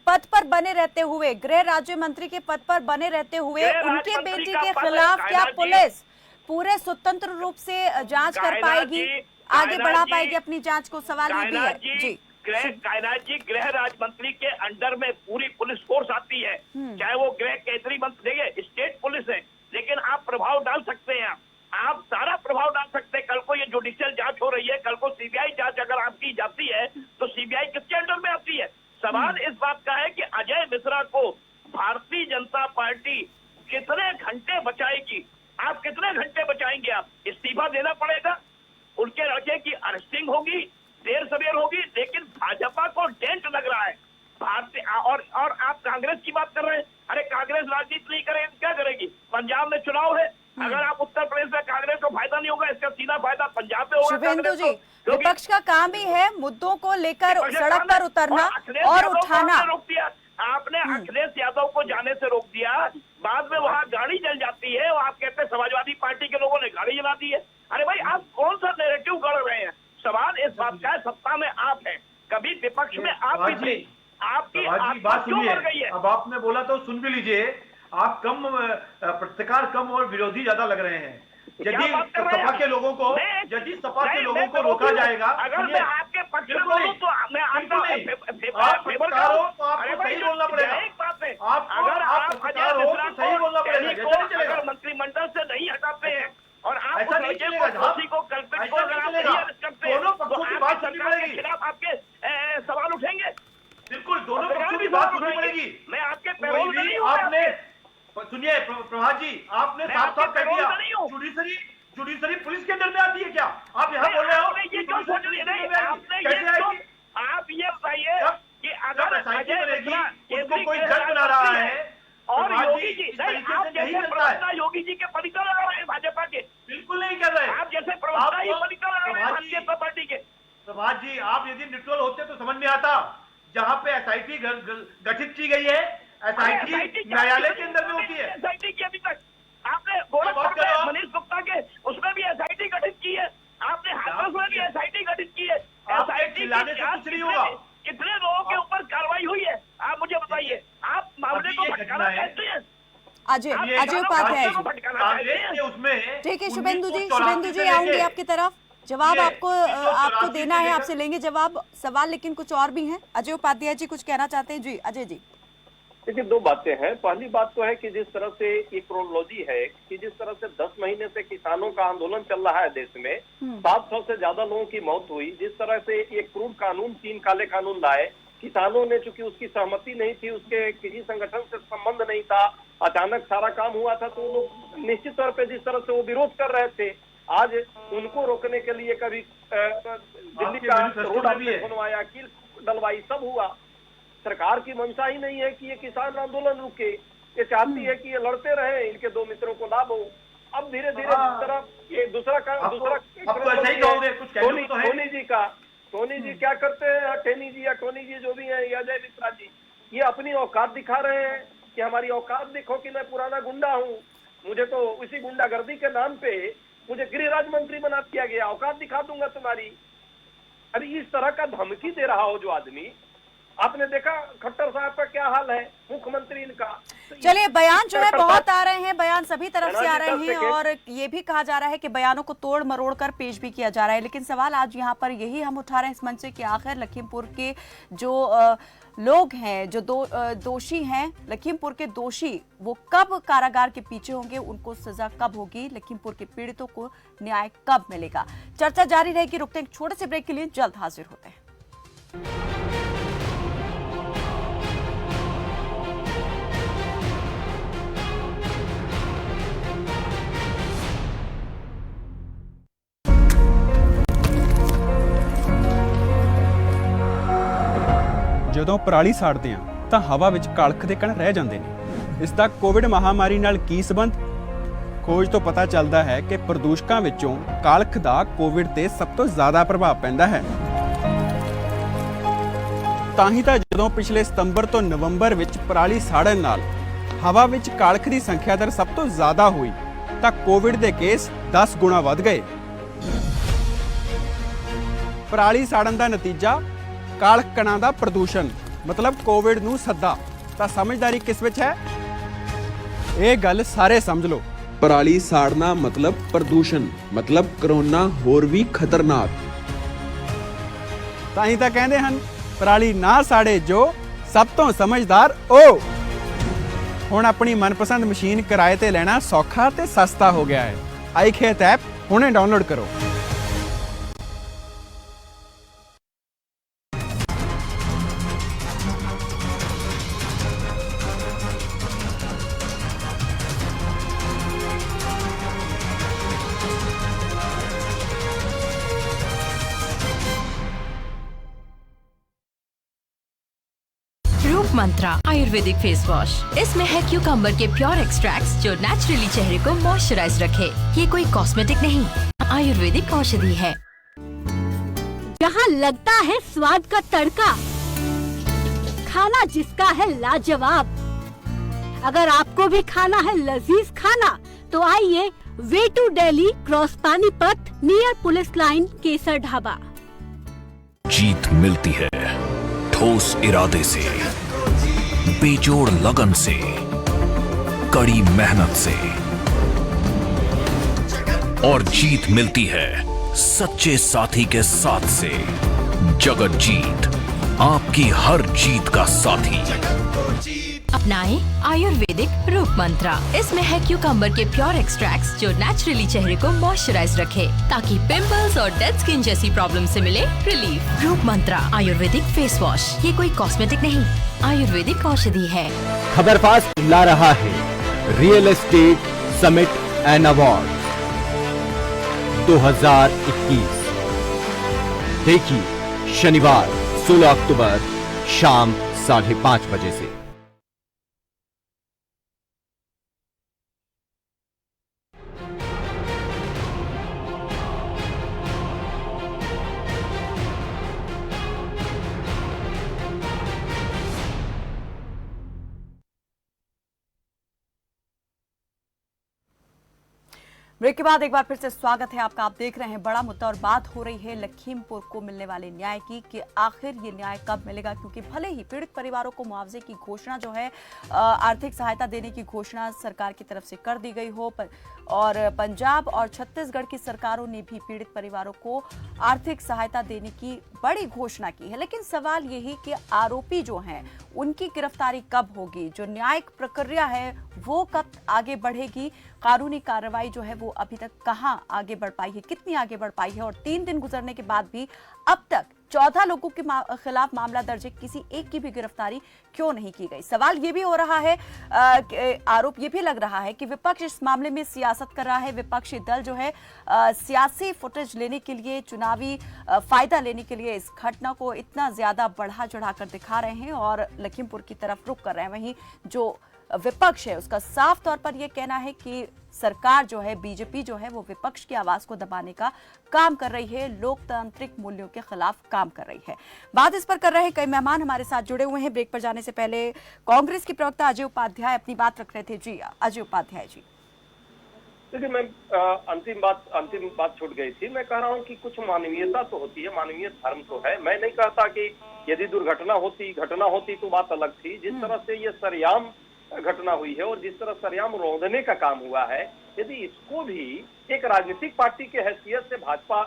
पद पर बने रहते हुए, गृह राज्य मंत्री के पद पर बने रहते हुए, उनके बेटे के खिलाफ क्या पुलिस पूरे स्वतंत्र रूप से जांच कर पाएगी, आगे बढ़ा पाएगी अपनी जांच को? सवाल ये भी है जी। कायनात जी, गृह राज्य मंत्री के अंडर में पूरी पुलिस फोर्स आती है, चाहे वो गृह केंद्रीय मंत्री, देखिए स्टेट पुलिस है, लेकिन आप प्रभाव डाल सकते हैं, आप सारा प्रभाव डाल सकते हैं। कल को ये जुडिशियल जांच हो रही है, कल को सीबीआई जांच अगर आपकी जाती है तो सीबीआई किसके अंडर में आती है? सवाल इस बात का है कि अजय मिश्रा को भारतीय जनता पार्टी कितने घंटे बचाएगी? आप कितने घंटे बचाएंगे? आप इस्तीफा देना पड़ेगा, उनके लड़के की अरेस्टिंग होगी, देर सवेर होगी, लेकिन भाजपा को डेंट लग रहा है भारतीय। और आप कांग्रेस की बात कर रहे हैं, अरे कांग्रेस राजनीति नहीं करेगी, क्या करेगी? पंजाब में चुनाव है, अगर आप उत्तर प्रदेश में कांग्रेस को फायदा नहीं होगा, इसका सीधा फायदा पंजाब में होगा। शुभेंदु जी, विपक्ष का काम ही है मुद्दों को लेकर सड़क पर उतरना और उठाना। रोक दिया आपने, अखिलेश यादव को जाने से रोक दिया, बाद में वहाँ गाड़ी जल जाती है और आप कहते हैं समाजवादी पार्टी के लोगों ने गाड़ी जला दी है। अरे भाई, आप कौन सा नैरेटिव गढ़ रहे हैं? सवाल इस बात का है, सत्ता में आप हैं, कभी विपक्ष में आप भी थे, आपकी बात क्यों सुनिए। मर गई है? अब आपने बोला तो सुन भी लीजिए, आप कम पत्रकार कम और विरोधी ज्यादा लग रहे हैं। यदि सपा के लोगों को रोका जाएगा, अगर मैं आपके पक्ष में बोलूं तो मैं आपका फेवर करूं तो आपको सही बोलना पड़ेगा। एक बात है, अगर आप पत्रकार हो तो सही बोलना पड़ेगा। अगर मंत्रिमंडल से नहीं हटाते हैं और आप ऐसा नहीं चलेगा, को कल्पित को अगर आप नहीं अरेस्ट करते हैं, दोनों पक्षों की बात सुननी सरकार के पड़ेगी। खिलाफ आपके सवाल उठेंगे। बिल्कुल, दोनों पक्षों की बात सुननी पड़ेगी। मैं आपके कोई भी आपने सुनिए प्रभात जी, आपने साफ साफ कह दिया जुडिशरी पुलिस के अंदर में आती है क्या? आप यहाँ बोल रहे हो? ये क्यों सोच रही नहीं? आप ये बताइए कि अगर एसआईटी बनेगी, उसको कोई जज बना रहा है और योगी जी, आप जैसे प्रवक्ता योगी जी के परिकर लगा रहे हैं भाजपा के, बिल्कुल नहीं कर रहे। आप जैसे प्रवक्ता ही परिकर लगा रहे हैं भारतीय जनता पार्टी के। प्रभात जी, आप यदि न्यूट्रल होते तो समझ में आता। जहाँ पे एसआईटी गठित की गई है, एसआईटी न्यायालय के अंदर में होती है। एसआईटी की अभी तक आपने गोरखपुर में मनीष गुप्ता के उसमें भी एसआईटी गठित की है, आपने हाथरस में भी एसआईटी गठित की है। एसआईटी कुछ नहीं होगा। कितने लोगों के ऊपर कार्रवाई हुई है, आप मुझे बताइए। आप मामले को भटकाना चाहते हैं? अजय उपाध्याय जी, ठीक है। शुभेंदु जी आऊंगी आपकी तरफ, जवाब आपको देना है, आपसे लेंगे जवाब सवाल, लेकिन कुछ और भी हैं। अजय उपाध्याय जी कुछ कहना चाहते हैं? जी अजय जी। देखिए, 2 बातें हैं। पहली बात तो है कि जिस तरह से ये क्रोनोलॉजी है कि जिस तरह से 10 महीने से किसानों का आंदोलन चल रहा है देश में, 700 से ज्यादा लोगों की मौत हुई, जिस तरह से ये क्रूड कानून 3 काले कानून लाए, किसानों ने चूंकि उसकी सहमति नहीं थी, उसके किसी संगठन से संबंध नहीं था, अचानक सारा काम हुआ था, तो लोग निश्चित तौर पर जिस तरह से वो विरोध कर रहे थे, आज उनको रोकने के लिए कभी दिल्ली का रोड आपने बनवाया, कील डलवाई, सब हुआ। सरकार की मंशा ही नहीं है कि ये किसान आंदोलन रुके, ये चाहती है कि ये लड़ते रहे, इनके दो मित्रों को लाभ हो। अब धीरे धीरे ये दूसरा टोनी जी क्या करते हैं, टेनी जी या टोनी जी जो भी है, अजय मिश्रा जी, ये अपनी औकात दिखा रहे हैं कि हमारी औकात देखो कि मैं पुराना गुंडा हूँ, मुझे तो उसी गुंडागर्दी के नाम पे मुझे गृह राज्य मंत्री बना दिया गया, औकात दिखा दूंगा तुम्हारी। अरे इस तरह का धमकी दे रहा हो जो आदमी, आपने देखा खट्टर साहब का क्या हाल है, मुख्यमंत्री इनका। चलिए, बयान जो है बहुत आ रहे हैं, बयान सभी तरफ से आ रहे हैं और ये भी कहा जा रहा है कि बयानों को तोड़ मरोड़ कर पेश भी किया जा रहा है। लेकिन सवाल आज यहाँ पर यही हम उठा रहे हैं इस मंच से कि आखिर लखीमपुर के जो लोग हैं, जो दोषी हैं, लखीमपुर के दोषी, वो कब कारागार के पीछे होंगे, उनको सजा कब होगी, लखीमपुर के पीड़ितों को न्याय कब मिलेगा। चर्चा जारी रहेगी। रुकते हैं एक छोटे से ब्रेक के लिए, जल्द हाजिर होते हैं। ਜਦੋਂ ਪਰਾਲੀ ਸਾੜਦੇ ਆ ਤਾਂ ਹਵਾ ਵਿੱਚ ਕਾਲਖ ਦੇ ਕਣ ਰਹਿ ਜਾਂਦੇ ਨੇ। ਇਸ ਦਾ ਕੋਵਿਡ ਮਹਾਮਾਰੀ ਨਾਲ ਕੀ ਸੰਬੰਧ? ਖੋਜ ਤੋਂ ਪਤਾ ਚੱਲਦਾ ਹੈ ਕਿ ਪ੍ਰਦੂਸ਼ਕਾਂ ਵਿੱਚੋਂ ਕਾਲਖ ਦਾ ਕੋਵਿਡ ਤੇ ਸਭ ਤੋਂ ਜ਼ਿਆਦਾ ਪ੍ਰਭਾਵ ਪੈਂਦਾ ਹੈ। ਤਾਂ ਹੀ ਤਾਂ ਜਦੋਂ ਪਿਛਲੇ ਸਤੰਬਰ ਤੋਂ ਨਵੰਬਰ ਵਿੱਚ ਪਰਾਲੀ ਸਾੜਨ ਨਾਲ ਹਵਾ ਵਿੱਚ ਕਾਲਖ ਦੀ ਸੰਖਿਆ ਦਰ ਸਭ ਤੋਂ ਜ਼ਿਆਦਾ ਹੋਈ ਤਾਂ ਕੋਵਿਡ ਦੇ ਕੇਸ 10 ਗੁਣਾ ਵੱਧ ਗਏ। ਪਰਾਲੀ ਸਾੜਨ ਦਾ ਨਤੀਜਾ ਕਾਲਖ ਕਣਾਂ ਦਾ ਪ੍ਰਦੂਸ਼ਣ, ਮਤਲਬ ਕੋਵਿਡ ਨੂੰ ਸੱਦਾ। ਤਾਂ ਸਮਝਦਾਰੀ ਕਿਸ ਵਿੱਚ ਹੈ? ਇਹ ਗੱਲ ਸਾਰੇ ਸਮਝ ਲਓ। ਪਰਾਲੀ ਸਾੜਨਾ ਮਤਲਬ ਪ੍ਰਦੂਸ਼ਣ, ਮਤਲਬ ਕਰੋਨਾ ਹੋਰ ਵੀ ਖਤਰਨਾਕ। ਤਾਂ ਹੀ ਤਾਂ ਕਹਿੰਦੇ ਹਨ ਪਰਾਲੀ ਨਾ ਸਾੜੇ ਜੋ, ਸਭ ਤੋਂ ਸਮਝਦਾਰ ਉਹ। ਹੁਣ ਆਪਣੀ ਮਨਪਸੰਦ ਮਸ਼ੀਨ ਕਿਰਾਏ ਤੇ ਲੈਣਾ ਸੌਖਾ ਤੇ ਸਸਤਾ ਹੋ ਗਿਆ ਹੈ। ਆਈ ਖੇਤ ਐਪ ਹੁਣੇ ਡਾਊਨਲੋਡ ਕਰੋ। मंत्रा आयुर्वेदिक फेस वॉश, इसमें है क्यूकम्बर के प्योर एक्सट्रैक्ट्स जो नेचुरली चेहरे को मॉइस्चराइज रखे। ये कोई कॉस्मेटिक नहीं, आयुर्वेदिक औषधि है। जहाँ लगता है स्वाद का तड़का, खाना जिसका है लाजवाब। अगर आपको भी खाना है लजीज खाना, तो आइए way to Delhi cross Panipat near police line Kesar Dhaba. जीत मिलती है ठोस इरादे से, बेजोड़ लगन से, कड़ी मेहनत से, और जीत मिलती है सच्चे साथी के साथ से। जगत जीत, आपकी हर जीत का साथी। अपनाएं आयुर्वेदिक रूप मंत्रा, इसमें है क्यूकम्बर के प्योर एक्सट्रैक्ट्स जो नेचुरली चेहरे को मॉइस्चराइज रखे, ताकि पिंपल्स और डेड स्किन जैसी प्रॉब्लम से मिले रिलीफ। रूप मंत्रा आयुर्वेदिक फेस वॉश, ये कोई कॉस्मेटिक नहीं, आयुर्वेदिक औषधि है। खबरफास्ट ला रहा है real estate summit and award 2021। देखिए शनिवार 16 अक्टूबर शाम 5:30 बजे से। ब्रेक के बाद एक बार फिर से स्वागत है आपका। आप देख रहे हैं बड़ा मुद्दा और बात हो रही है लखीमपुर को मिलने वाले न्याय की कि आखिर ये न्याय कब मिलेगा, क्योंकि भले ही पीड़ित परिवारों को मुआवजे की घोषणा जो है, आर्थिक सहायता देने की घोषणा सरकार की तरफ से कर दी गई हो, और पंजाब और छत्तीसगढ़ की सरकारों ने भी पीड़ित परिवारों को आर्थिक सहायता देने की बड़ी घोषणा की है, लेकिन सवाल यही कि आरोपी जो हैं उनकी गिरफ्तारी कब होगी, जो न्यायिक प्रक्रिया है वो कब आगे बढ़ेगी, कानूनी कार्रवाई जो है वो अभी तक कहां आगे बढ़ पाई है, कितनी आगे बढ़ पाई है, और 3 दिन गुजरने के बाद भी अब तक 14 लोगों के खिलाफ मामला दर्ज है, किसी एक की भी गिरफ्तारी क्यों नहीं की गई? सवाल ये भी हो रहा है, आरोप ये भी लग रहा है कि विपक्ष इस मामले में सियासत कर रहा है। विपक्षी दल जो है सियासी फुटेज लेने के लिए, चुनावी फायदा लेने के लिए इस घटना को इतना ज्यादा बढ़ा चढ़ाकर दिखा रहे हैं और लखीमपुर की तरफ रुख कर रहे हैं। वहीं जो विपक्ष है उसका साफ तौर पर यह कहना है कि सरकार जो है, बीजेपी जो है, वो विपक्ष की आवाज को दबाने का काम कर रही है, लोकतांत्रिक मूल्यों के खिलाफ काम कर रही है। बात इस पर कर रहे हैं कई मेहमान हमारे साथ जुड़े हुए हैं। ब्रेक पर जाने से पहले कांग्रेस के प्रवक्ता अजय उपाध्याय अपनी बात रख रहे थे। जी अजय उपाध्याय जी। देखिए, मैं अंतिम बात छूट गई थी। मैं कह रहा हूं कि कुछ मानवीयता तो होती है, मानवीय धर्म तो है। मैं नहीं कहता कि यदि दुर्घटना होती तो बात अलग थी। जिस तरह से ये सरेआम घटना हुई है और जिस तरह सरेआम रौंदने का काम हुआ है, यदि इसको भी एक राजनीतिक पार्टी के हैसियत से भाजपा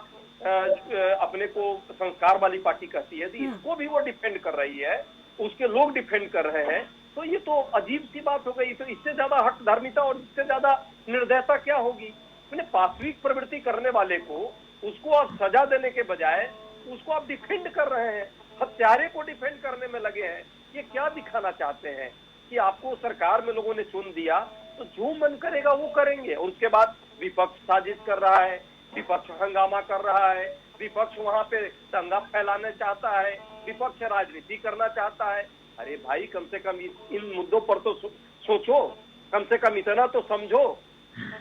अपने को संस्कार वाली पार्टी कहती है, यदि इसको भी वो डिफेंड कर रही है, उसके लोग डिफेंड कर रहे हैं, तो ये तो अजीब सी बात हो गई। तो इससे ज्यादा हक धार्मिकता और इससे ज्यादा निर्दयता क्या होगी? मैंने पाशविक प्रवृत्ति करने वाले को, उसको आप सजा देने के बजाय उसको आप डिफेंड कर रहे हैं, हत्यारे को डिफेंड करने में लगे हैं। ये क्या दिखाना चाहते हैं कि आपको सरकार में लोगों ने चुन दिया तो जो मन करेगा वो करेंगे, और उसके बाद विपक्ष साजिश कर रहा है, विपक्ष हंगामा कर रहा है, विपक्ष वहां पे दंगा फैलाना चाहता है, विपक्ष राजनीति करना चाहता है। अरे भाई, कम से कम इन मुद्दों पर तो सोचो, कम से कम इतना तो समझो।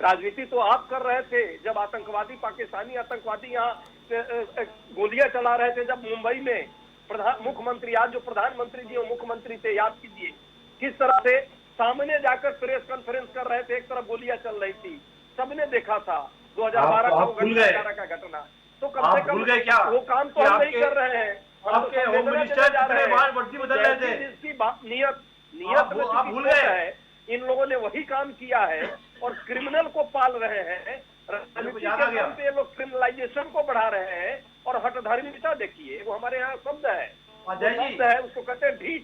राजनीति तो आप कर रहे थे जब आतंकवादी, पाकिस्तानी आतंकवादी यहाँ गोलियां चला रहे थे, जब मुंबई में मुख्यमंत्री, आज जो प्रधानमंत्री जी और मुख्यमंत्री थे, याद कीजिए किस तरह से सामने जाकर प्रेस कॉन्फ्रेंस कर रहे थे, एक तरफ गोलियां चल रही थी, सबने देखा था 2012 का घटना। तो कम से कम वो काम तो हम नहीं कर रहे हैं। आपके होम मिनिस्टर कितने बार वर्दी बदल रहे थे। जिसकी नियत भूल गए है, इन लोगों ने वही काम किया है और क्रिमिनल को पाल रहे हैं। ये लोग क्रिमिनलाइजेशन को बढ़ा रहे हैं और हठधर्मिता देखिए, वो हमारे यहाँ शब्द है, उसको कहते हैं ढीठ।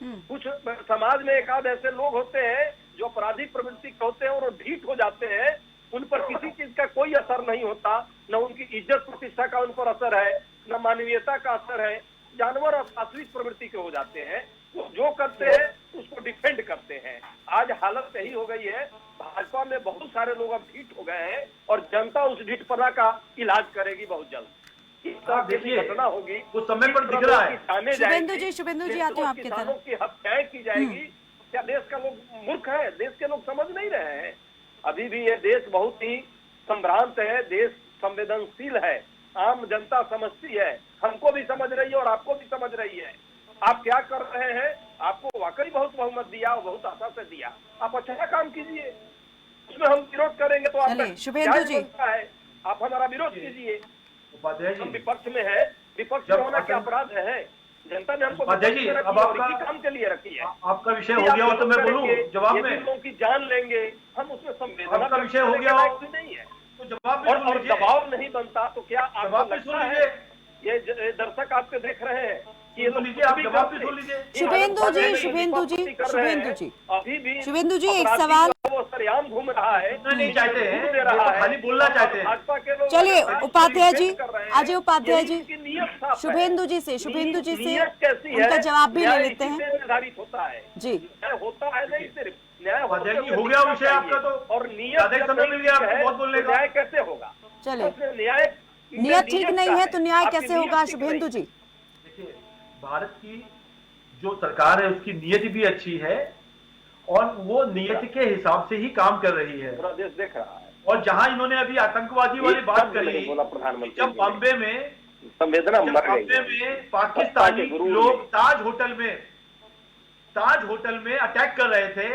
कुछ समाज में एक आध ऐसे लोग होते हैं जो अपराधिक प्रवृत्ति के होते हैं और वो ढीठ हो जाते हैं, उन पर किसी चीज का कोई असर नहीं होता, न उनकी इज्जत प्रतिष्ठा का उन पर असर है, न मानवीयता का असर है। जानवर असात्विक प्रवृत्ति के हो जाते हैं, वो जो करते हैं उसको डिफेंड करते हैं। आज हालत यही हो गई है, भाजपा में बहुत सारे लोग अब ढीठ हो गए हैं और जनता उस ढीठपना का इलाज करेगी बहुत जल्द। देखिए, घटना होगी, वो समय पर दिख रहा है। शुभेंदु जी आते हैं आपके तरफ। की हत्याएं की जाएगी। क्या देश का लोग मूर्ख है? देश के लोग समझ नहीं रहे हैं। अभी भी ये देश बहुत ही संभ्रांत है, देश संवेदनशील है, आम जनता समझती है, हमको भी समझ रही है और आपको भी समझ रही है। आप क्या कर रहे हैं? आपको वाकई बहुत बहुमत दिया और बहुत आशा से दिया, आप अच्छा काम कीजिए, उसमें हम विरोध करेंगे तो आप शुभेंदु जी है, आप हमारा विरोध कीजिए। हम विपक्ष में है, विपक्ष में होना क्या अपराध है? जनता ने हमको काम के लिए रखी है। आपका विषय हो गया हो तो मैं बोलूं जवाब में, लोगों की जान लेंगे हम, उसमें संवेदना का विषय हो गया हो नहीं है तो जवाब और दबाव नहीं बनता तो क्या आपको लगता है? ये दर्शक आपके देख रहे हैं कि ये लोग आप जवाब भी सुन लीजिए। शुभेंदु जी एक सवाल, वो सरेआम घूम रहा है, नहीं चाहते हैं, खाली बोलना चाहते हैं। भाजपा के लोग चलिए उपाध्याय जी, अजय उपाध्याय जी, शुभेंदु जी से उनका जवाब भी ले लेते हैं। निर्धारित होता है जी, होता है, नहीं सिर्फ न्याय हो गया विषय आपका, तो और नियत समय मिल गया आपको बहुत बोलने का। न्याय कैसे होगा? चलिए, नियत ठीक नहीं है तो न्याय कैसे होगा? शुभेंदु जी, देखिए, भारत की जो सरकार है उसकी नियति भी अच्छी है और वो नियति के हिसाब से ही काम कर रही है, पूरा देश देख रहा है। और जहां इन्होंने अभी आतंकवादी वाली बात करी, जब बॉम्बे में संवेदना पाकिस्तानी लोग ताज होटल में अटैक कर रहे थे,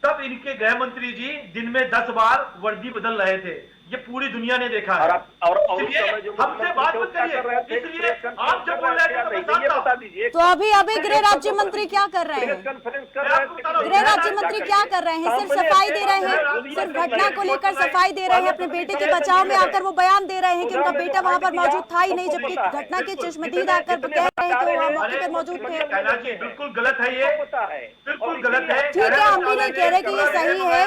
तब इनके गृह मंत्री जी दिन में 10 बार वर्दी बदल रहे थे। ये पूरी दुनिया ने देखा है। और हमसे बात मत करिए, इसलिए आप जब बोल रहे थे तो बता दीजिए। तो अभी गृह राज्य मंत्री क्या कर रहे हैं? गृह राज्य मंत्री क्या कर रहे हैं? सिर्फ सफाई दे रहे हैं, सिर्फ घटना को लेकर सफाई दे रहे हैं। अपने बेटे के बचाव में आकर वो बयान दे रहे हैं कि उनका बेटा वहां पर मौजूद था ही नहीं, जबकि घटना के चश्मदीद आकर कह रहे हैं कि वो मौके पर मौजूद थे। बिल्कुल गलत है, ये बिल्कुल गलत है। ठीक है, हम भी नहीं कह रहे कि ये सही है,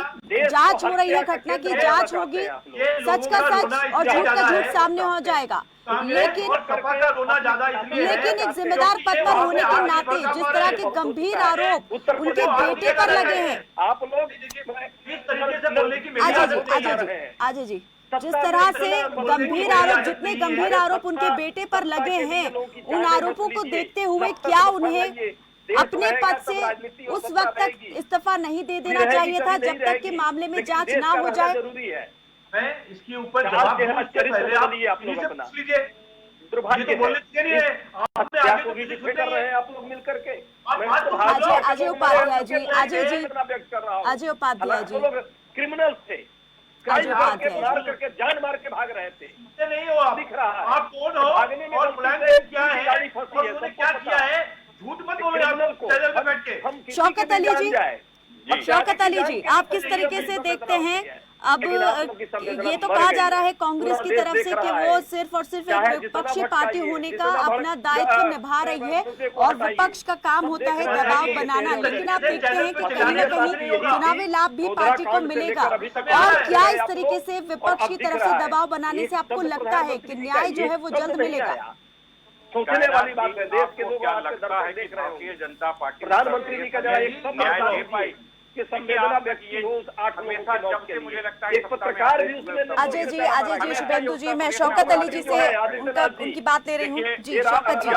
जांच हो रही है, घटना की जांच होगी, सच का सच और झूठ का झूठ सामने हो जाएगा। कांग्रेस और सपा का रोना ज्यादा इसलिए है लेकिन एक जिम्मेदार पद पर होने के नाते जिस तरह के गंभीर आरोप उनके बेटे पर लगे हैं, आप लोग इस तरीके से बोलने की मेरी अजय जी जिस तरह से गंभीर आरोप, जितने गंभीर आरोप उनके बेटे पर लगे हैं, उन आरोपों को देखते हुए क्या उन्हें अपने पद से उस वक्त तक इस्तीफा नहीं दे देना चाहिए था जब तक कि मामले में जांच ना हो जाए? मैं इसके ऊपर जवाब दूं इससे पहले आप इन्हीं से पूछ लीजिए। ये तो बोलने नहीं है, आपने आगे तो किसी सुन रहे हैं आप लोग मिलकर के। अजय उपाध्याय जी, अजय उपाध्याय जी, क्रिमिनल्स थे, मार करके जान मार के भाग रहे थे। नहीं हो आप, दिख रहा है आप कौन हो और मुलायम क्या है और उन्होंने क्या किया है? झूठ मत बोलो आप चैनल पे बैठ के। शौकत अली जी, शौकत अली जी, आप किस तरीके से देखते हैं? अब ये तो कहा जा रहा है कांग्रेस की तरफ से कि वो सिर्फ और सिर्फ एक विपक्षी पार्टी होने का अपना दायित्व निभा रही है और विपक्ष का काम होता है दबाव बनाना, लेकिन आप देखते हैं कि कहीं न कहीं चुनावी लाभ भी पार्टी को मिलेगा। और क्या इस तरीके से विपक्ष की तरफ से दबाव बनाने से आपको लगता है कि न्याय जो है वो जल्द मिलेगा? सोचने वाली बात है, देश के लोग क्या लगता है कि भारतीय जनता पार्टी प्रधानमंत्री जी का जरा एक न्याय दे पाई कि संवेदना व्यक्ति हो उस 8 हमेशा जब से मुझे लगता है एक पत्रकार भी उसमें। अजय जी, शुभेंदु जी, मैं शौकत अली जी से उनकी बात ले रही हूँ। जी शौकत जी,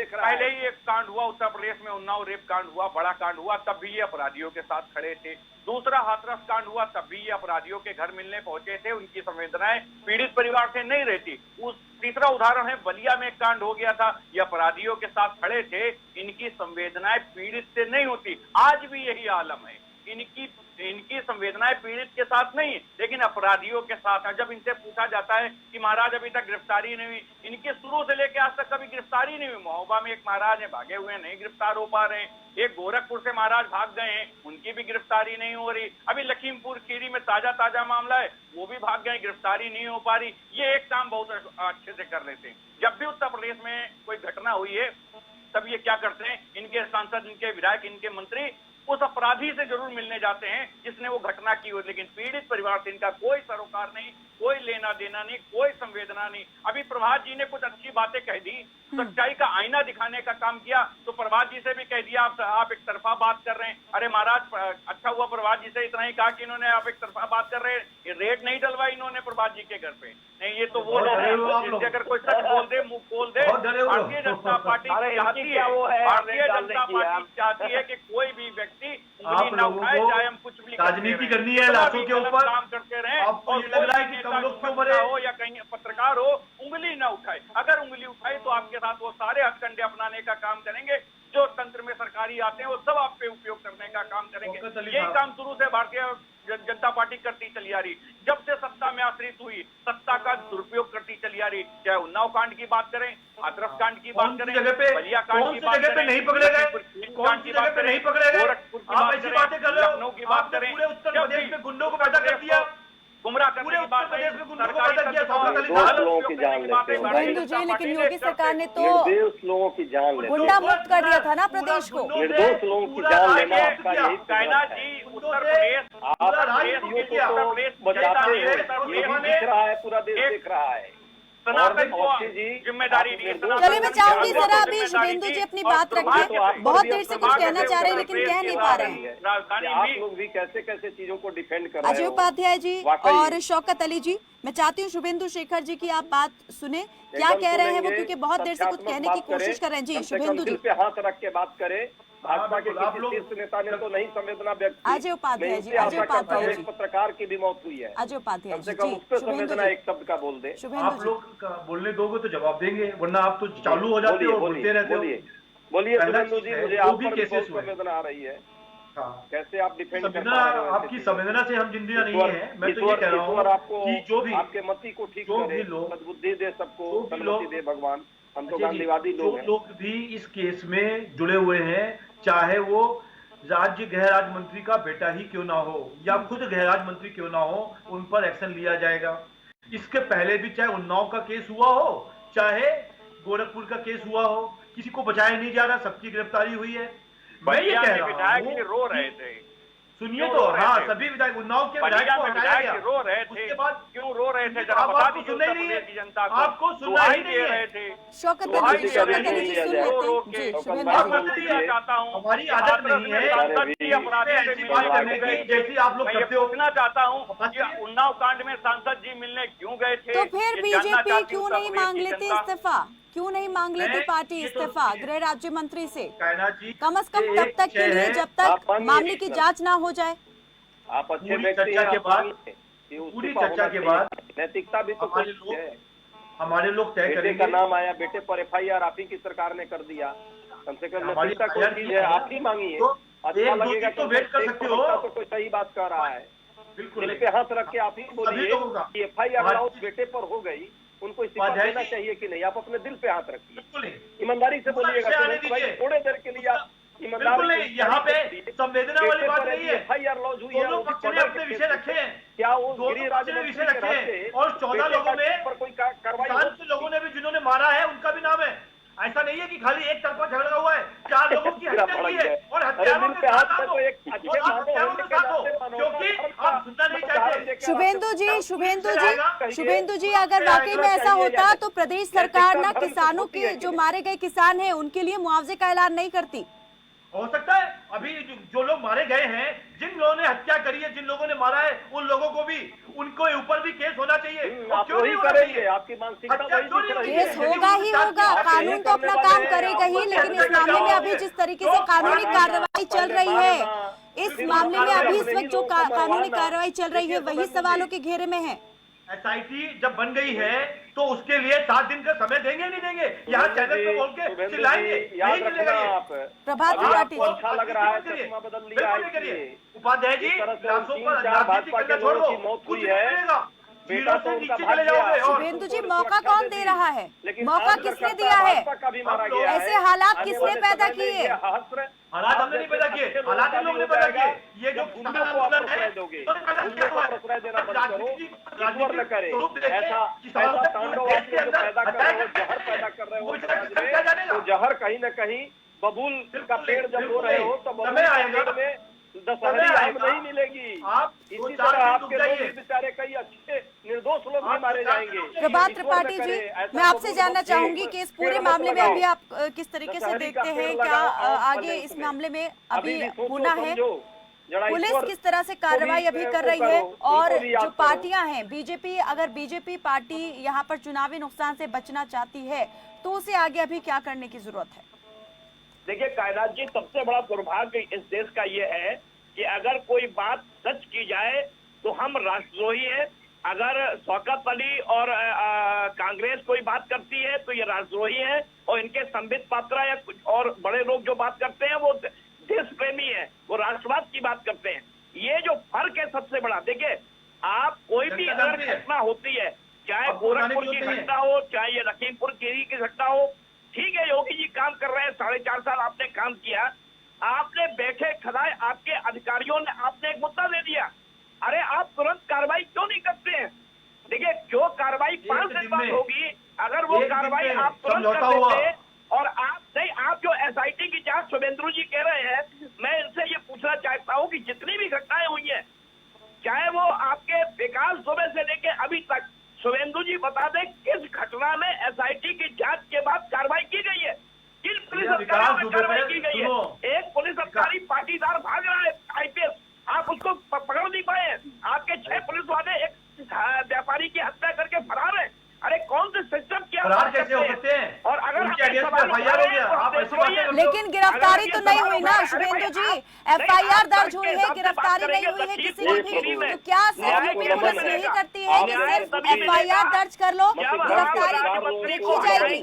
पहले ही एक कांड हुआ उत्तर प्रदेश में, उन्नाव रेप कांड हुआ, बड़ा कांड हुआ, तब भी ये अपराधियों के साथ खड़े थे। दूसरा हाथरस कांड हुआ, तब भी ये अपराधियों के घर मिलने पहुंचे थे, उनकी संवेदनाएं पीड़ित परिवार से नहीं रहती। उस तीसरा उदाहरण है बलिया में एक कांड हो गया था, ये अपराधियों के साथ खड़े थे, इनकी संवेदनाएं पीड़ित से नहीं होती। आज भी यही आलम है, इनकी संवेदनाएं पीड़ित के साथ नहीं लेकिन अपराधियों के साथ है। जब इनसे पूछा जाता है कि महाराज अभी तक गिरफ्तारी नहीं हुई, इनके शुरू से लेकर आज तक कभी गिरफ्तारी नहीं हुई। महोबा में एक महाराज है, भागे हुए नहीं गिरफ्तार हो पा रहे हैं। एक गोरखपुर से महाराज भाग गए हैं, उनकी भी गिरफ्तारी नहीं हो रही। अभी लखीमपुर खीरी में ताजा मामला है, वो भी भाग गए, गिरफ्तारी नहीं हो पा रही। ये एक काम बहुत अच्छे से कर लेते हैं। जब भी उत्तर प्रदेश में कोई घटना हुई है तब ये क्या करते हैं, इनके सांसद, इनके विधायक, इनके मंत्री उस अपराधी से जरूर मिलने जाते हैं जिसने वो घटना की हो, लेकिन पीड़ित परिवार से इनका कोई सरोकार नहीं, कोई लेना देना नहीं, कोई संवेदना नहीं। अभी प्रभात जी ने कुछ अच्छी बातें कह दी, सच्चाई का आईना दिखाने का काम किया, तो प्रभात जी से भी कह दिया आप एक तरफा बात कर रहे हैं। अरे महाराज, अच्छा हुआ प्रभात जी से इतना ही कहा कि इन्होंने आप एक तरफा बात कर रहे हैं, ये रेड नहीं डलवाई इन्होंने प्रभात जी के घर पे। नहीं, ये तो वो लोग हैं अगर कोई सच बोल दे, मुंह खोल दे। भारतीय जनता पार्टी चाहती है कि कोई भी व्यक्ति उंगली न उठाए, चाहे हम कुछ भी राजनीति करनी है लाशों के ऊपर, काम करते रहे और लग रहा है कि कम लोग क्यों मरे हो या कहीं पत्रकार हो, उंगली न उठाए। अगर उंगली उठाई तो आपके साथ वो सारे हथकंडे अपनाने का काम करेंगे। जो तंत्र में सरकारी आते हैं वो सब आप पे उपयोग करने का काम करेंगे। यही काम शुरू से भारतीय जनता पार्टी करती चली आ रही, जब से सत्ता में आश्रित हुई, सत्ता का दुरुपयोग करती चली आ रही। चाहे उन्नाव कांड की बात करें, हाथरस कांड की बात करें, बलिया कांड की बात करें, नहीं पकड़े गए, कौन सी जगह पे नहीं पकड़े गए, गोरखपुर की आप ऐसी बातें कर रहे हो। लखनऊ की बात करें, पूरे उत्तर प्रदेश में गुंडों को पैदा कर दिया, गुमराह करने की बात प्रदेश में गुंडों को पैदा किया। शुभेंदु जी, लेकिन योगी सरकार ने तो निर्दोष लोगों की जान लेना, गुंडा मुक्त कर दिया था ना प्रदेश को। निर्दोष लोगों की जान लेना आपका यही कहना जी, उत्तर प्रदेश बचाते हैं, ये भी दिख रहा है, पूरा देश देख रहा है। सनातन को जिम्मेदारी दी। चलिए, मैं चाहूंगी जरा अभी शुभेंदु जी अपनी बात रखें, बहुत देर से कुछ कहना चाह रहे हैं लेकिन कह नहीं पा रहे हैं। आप लोग भी कैसे कैसे चीजों को डिफेंड कर रहे अजय उपाध्याय जी और शौकत अली जी, मैं चाहती हूँ शुभेंदु शेखर जी की आप बात सुने, क्या कह रहे हैं वो, क्योंकि बहुत देर से कुछ कहने की कोशिश कर रहे हैं। जी शुभेंदु जी, पे हाथ रख के बात करें। भाजपा के किसी शीर्ष नेता ने तो नहीं संवेदना व्यक्त की। अजय उपाध्याय जी, अजय उपाध्याय जी, पत्रकार की भी मौत हुई है, अजय उपाध्याय जी, उस पर संवेदना एक शब्द का बोल दे। आप लोग बोलने दोगे तो जवाब देंगे, वरना आप तो चालू हो जाते हो, बोलते रहते हो। बोलिए शुभेंदु जी, मुझे आप पर संवेदना आ रही है, कैसे आप डिफेंड कर रहे हैं? आपकी संवेदना से हम जिंदा नहीं है। मैं तो ये कह रहा हूँ आपको कि जो भी आपके मति को ठीक करे, सद्बुद्धि दे, सबको सन्मति दे भगवान। हम तो गांधीवादी लोग भी इस केस में जुड़े हुए हैं, चाहे वो राज्य गृह राज्य मंत्री का बेटा ही क्यों ना हो या खुद गृह राज्य मंत्री क्यों ना हो, उन पर एक्शन लिया जाएगा। इसके पहले भी चाहे उन्नाव का केस हुआ हो, चाहे गोरखपुर का केस हुआ हो, किसी को बचाया नहीं जा रहा, सबकी गिरफ्तारी हुई है। मैं ये कह रहा हूँ, रो रहे थे, सुनिए तो, हाँ सभी विधायक उन्नाव के विधायक को हटाया गया। रो रहे थे, उसके बाद क्यों रो रहे थे? आप बात सुन नहीं रही है, जनता को आपको सुनना ही नहीं रहे है। थे। शौकत दुहाई अली जी दे रहे थे, सुन लेते रो रो हैं। के जी, शुभेंद्र मैं जी। पूछना चाहता हूँ, हमारी आदत नहीं है सांसद जी अपराधी से ऐसी बात करने की जैसी आप लोग मैं ये करते हो। पूछना चाहता हूँ कि उन्नाव कांड में सांसद जी मिलने क्यों गए थे? तो फिर ये जानना बीजेपी चाहती क्यों हूँ नहीं उत्तर मांग प्रदेश की लेती जनता। इस्तीफा? क्यों नहीं मांग लेती पार्टी ये तो इस्तीफा सुनिए। गृह राज्य मंत्री से? कायनात जी, कम से कम ये तब एक तक के विषय लिए है, जब आप तक मानिए मामले की एक जांच ना हो जाए। आप अच्छे पूरी व्यक्ति चर्चा हैं, के आप बाद- मानिए कि पूरी इस्तीफा चर्चा होना के चाहिए। बाद नैतिकता भी तो हमारे कुछ है। हमारे लोग तय बेटे करेंगे। का नाम आया, बेटे पर एफआईआर आप ही की सरकार ने कर दिया। कम से कम हमारी नैतिकता कोई FIR चीज की है, है। आप ही मांगिए। तो अच्छा एक दो लगेगा दिन तो कि वेट कर एक सकते हो। प्रवक्ता तो कोई सही बात कर रहा है। बिल्कुल दिल पे हाथ रख के आप ही बोलिए लोगों का। कि एफआईआर हमारी- लाओ बेटे पर हो गई, उनको इस्तीफा उपाध्याय देना जी- चाहिए कि नहीं? आप अपने दिल पे हाथ रखिए, बिल्कुल नहीं। ईमानदारी से बोलिएगा। विषय आने सुरेश भाई, दीजिए। थोड़े देर के लिए आप ईमानदारी बिल्कुल नहीं, यहाँ पे संवेदना वाली बात नहीं है। एफआईआर लॉन्च हुई है, दोनों वो भी पक्ष ने मर्डर अपने के विषय केस रखे पे। हैं। क्या वो दोनों गृह पक्ष राज्य ने मंत्री विषय के रखे रहते हैं और 14 लोगों में पर कोई कार्रवाई किसान के लोगों ने भी जिन्होंने मारा है उनका भी नाम है। ऐसा नहीं है कि खाली एक तरफा झगड़ा हुआ है, 4 लोगों की हत्या की है और हत्यारों के साथ आप हो, एक अच्छे और आप मानव हत्यारों होने के के साथ हो, नाते मानवता क्योंकि का आप सुनना नहीं चाहते। शुभेंदु जी अगर वाकई में ऐसा होता तो प्रदेश सरकार ना किसानों के जो मारे गए किसान हैं उनके लिए मुआवजे का ऐलान नहीं करती। हो सकता है अभी जो लोग मारे गए हैं, जिन लोगों ने हत्या करी है, जिन लोगों ने मारा है, उन लोगों को भी उनके ऊपर भी केस होना चाहिए। आप क्यों नहीं वही होना करेंगे, चाहिए? आपकी मानसिकता हत्या वही क्यों दिख नहीं रही होगी? है। केस होगा ही होगा, कानून तो अपना काम करेगा ही, लेकिन इस मामले में अभी जिस तरीके से कानूनी कार्रवाई चल रही है, इस मामले में अभी इस वक्त जो कानूनी कार्रवाई चल रही है वही सवालों के घेरे में है। एसआईटी जब बन गई है तो उसके लिए 7 दिन का समय देंगे नहीं देंगे? यहाँ चैनल पे बोल के चिल्लाएंगे, याद नहीं रखना मिलेगा ये। आप। प्रभात अभी त्रिपाठी आपको अच्छा लग रहा है, करिए। चश्मा बदल लिया बिल्कुल नहीं इसलिए। करिए। उपाध्याय जी, इस तरह से लाशों पर 3-4 राजनीति भाजपा करना के छोड़ लोगों दो, की मौत कुछ हुई नहीं है। मिलेगा। बेटा जीरो तो से उनका नीचे भाग चले जाओगे गया। और शुभेंदु जी मौका कौन दे रहा है? लेकिन मौका आज किसने करता दिया है? भाजपा का भी मारा गया है। ऐसे हालात आने किसने वाले पैदा समय में किए? ये सहस्त्र हालात हमने नहीं पैदा किए, हालात इन लोगों ने पैदा किए। ये जो गुंडों किसान को आप आंदोलन है, प्रश्रय दोगे, तो पैदा गुंडों किया को हुआ है। प्रश्रय देना बंद करो, ईश्वर न करे। स्वरूप देखे, ऐसा किसानों ऐसा से तांडव देश आप के लोग अंदर पैदा कर हत्या रहे हो, करते जहर पैदा कर रहे हो वो समाज बेचारा में, क्या जानेगा? तो जहर कहीं न कहीं बबूल का पेड़ जब बो रहे हो तो बबूल समय के आएगा। पेड़ में दशहरी समय आम आएगा। नहीं मिलेगी। आप इसी 2-4 तरह दिन आपके रुक लोग जाइए। भी बेचारे कई अच्छे निर्दोष लोग भी मारे जाएंगे। प्रभात ईश्वर न त्रिपाठी जी, करे, ऐसा मैं आपसे बबूल जानना मत चाहूंगी पेड़ कि इस पूरे मत मामले में लगाओ। अभी आप किस तरीके से दशहरी का देखते पेड़ हैं, क्या लगाओ, आम आगे फले इस उसमें। मामले में अभी अभी भी सोचो, होना है? समझो, जरा पुलिस ईश्वर किस तरह से कार्रवाई अभी कर रही है और जो पार्टियां हैं बीजेपी, अगर बीजेपी पार्टी यहाँ पर चुनावी नुकसान से बचना चाहती है तो उसे आगे अभी क्या करने की जरूरत है? देखिए कायनात जी, सबसे बड़ा दुर्भाग्य इस देश का ये है कि अगर कोई बात सच की जाए तो हम राष्ट्रद्रोही हैं। अगर शौकत अली और कांग्रेस कोई बात करती है तो ये राष्ट्रद्रोही है, और इनके संबित पात्रा या कुछ और बड़े लोग जो बात करते हैं वो देश प्रेमी है, वो राष्ट्रवाद की बात करते हैं। ये जो फर्क है सबसे बड़ा, देखिए आप कोई भी अगर घटना होती है, चाहे गोरखपुर की घटना हो, चाहे ये लखीमपुर खीरी की घटना हो, ठीक है योगी जी काम कर रहे हैं, 4.5 साल आपने काम किया, आपने बैठे खड़ाए आपके अधिकारियों ने आपने एक मुद्दा दे दिया, अरे आप तुरंत कार्रवाई क्यों नहीं करते हैं? देखिए जो कार्रवाई 5 दिन बाद होगी, अगर वो कार्रवाई आप तुरंत कर देते, और आप नहीं, आप जो एसआईटी की जांच शुभेंदु जी कह रहे हैं, मैं इनसे ये पूछना चाहता हूँ कि जितनी भी घटनाएं हुई हैं, चाहे वो आपके विकास दुबे से लेके अभी तक, शुभेंदु जी बता दें किस घटना में एसआईटी की जांच के बाद कार्रवाई की गई है, किन पुलिस अधिकारियों में कार्रवाई की गई है? एक पुलिस अधिकारी पाटीदार भाग रहा है आईपीएस, आप उसको पकड़ नहीं पाए। आपके 6 पुलिस वाले एक व्यापारी की हत्या करके फरार है। अरे कौन से सिस्टम क्या फरार कैसे हो सकते हैं? और अगर लेकिन गिरफ्तारी तो नहीं हुई ना शुभेंदु जी, एफआईआर दर्ज हुई है, गिरफ्तारी नहीं हुई है किसी की भी। तो क्या सिर्फ यूपी पुलिस यही करती है कि सिर्फ एफआईआर दर्ज कर लो, गिरफ्तारी की जाएगी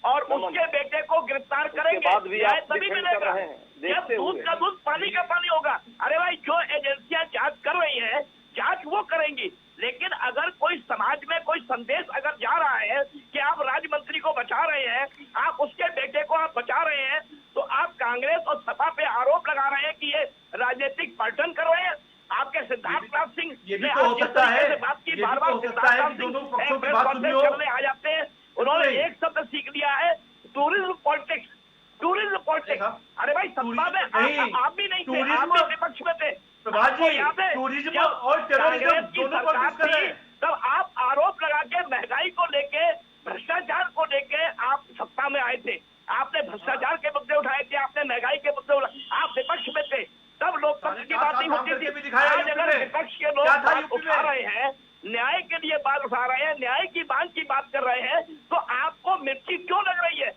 और उसके बेटे को गिरफ्तार करेंगे, न्याय तभी मिलेगा जब दूध का दूध पानी का पानी होगा। अरे भाई जो एजेंसियां जांच कर रही हैं, जांच वो करेंगी, लेकिन अगर कोई समाज में कोई संदेश अगर जा रहा है कि आप राज्य मंत्री को बचा रहे हैं, आप उसके बेटे को आप बचा रहे हैं, तो आप कांग्रेस और सपा पे आरोप लगा रहे हैं कि ये राजनीतिक पलटन कर रहे हैं। आपके सिद्धार्थनाथ सिंह ये भी तो हो सकता है, बात की, ये भी बार तो बार हो सकता है कि दोनों पक्षों की बात सुनी हो। करने आ जाते हैं, उन्होंने एक शब्द सीख लिया है, टूरिज्म पॉलिटिक्स, टूरिज्म पॉलिटिक्स। अरे भाई सत्ता में आप भी नहीं थे, आप भी विपक्ष में थे, टूरिज्म और टेररिज्म दोनों पर डिस्कस है। तब आप आरोप लगा के महंगाई को लेके, भ्रष्टाचार को लेके आप सत्ता में आए थे। आपने भ्रष्टाचार के मुद्दे उठाए थे, आपने महंगाई के मुद्दे उठाए, आप विपक्ष में थे, तब लोकतंत्र की बात नहीं होती थी। आज अगर विपक्ष के लोग बात उठा रहे हैं, न्याय के लिए बात उठा रहे हैं, न्याय की मांग की बात कर रहे हैं, तो आपको मिर्ची क्यों लग रही है?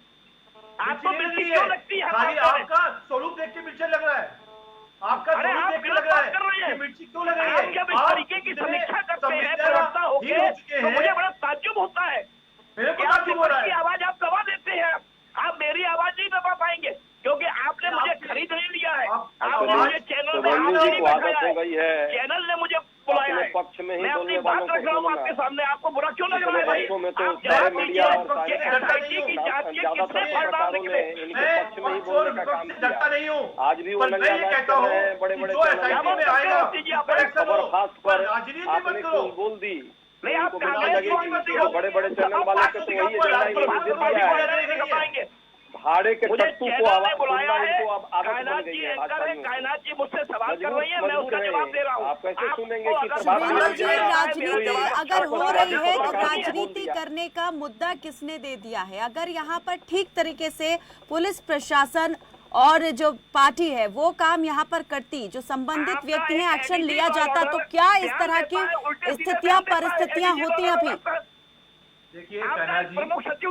आपको मिर्ची क्यों लगती है? आपका स्वरूप देख के मिर्ची लग रहा है, आपका स्वरूप देख के लग रहा है कि मिर्ची क्यों लग रही है? आप जब इस तरीके की समीक्षा करते हैं प्रवक्ता होके, तो मुझे बड़ा ताज्जुब होता है। मेरे को ताज्जुब हो रहा है। आवाज आप दबा देते हैं, आप मेरी आवाज नहीं दबा पाएंगे, क्योंकि आपने मुझे खरीद नहीं लिया है। आपने मुझे चैनल में चैनल ने मुझे बुलाया है, मैं अपनी बात रख रहा हूँ आपके सामने। आपको बुरा क्यों लग रहा है भाई? आप SIT की जांच के कितने परिणाम निकले? डरता नहीं हूँ, आज भी वो मैं ये कहता हूँ बड़े-बड़े चैनल में आएगा राजनीति मत करो। बोल दी नहीं, आप बड़े-बड़े चैनल वाले को तो भाड़े के मुझे बुलाया है। कायनात जी एंकर है, कायनात जी मुझसे सवाल कर रही है, मैं उसका जवाब दे रहा हूँ। आप कैसे सुनेंगे कि राजनीति अगर हो रही है तो राजनीति करने का मुद्दा किसने दे दिया है? अगर यहाँ पर ठीक तरीके से पुलिस प्रशासन और जो पार्टी है वो काम यहाँ पर करती, जो संबंधित व्यक्ति हैं एक्शन लिया जाता, तो क्या इस तरह की परिस्थितियां होती अभी? देखिए प्रमुख सचिव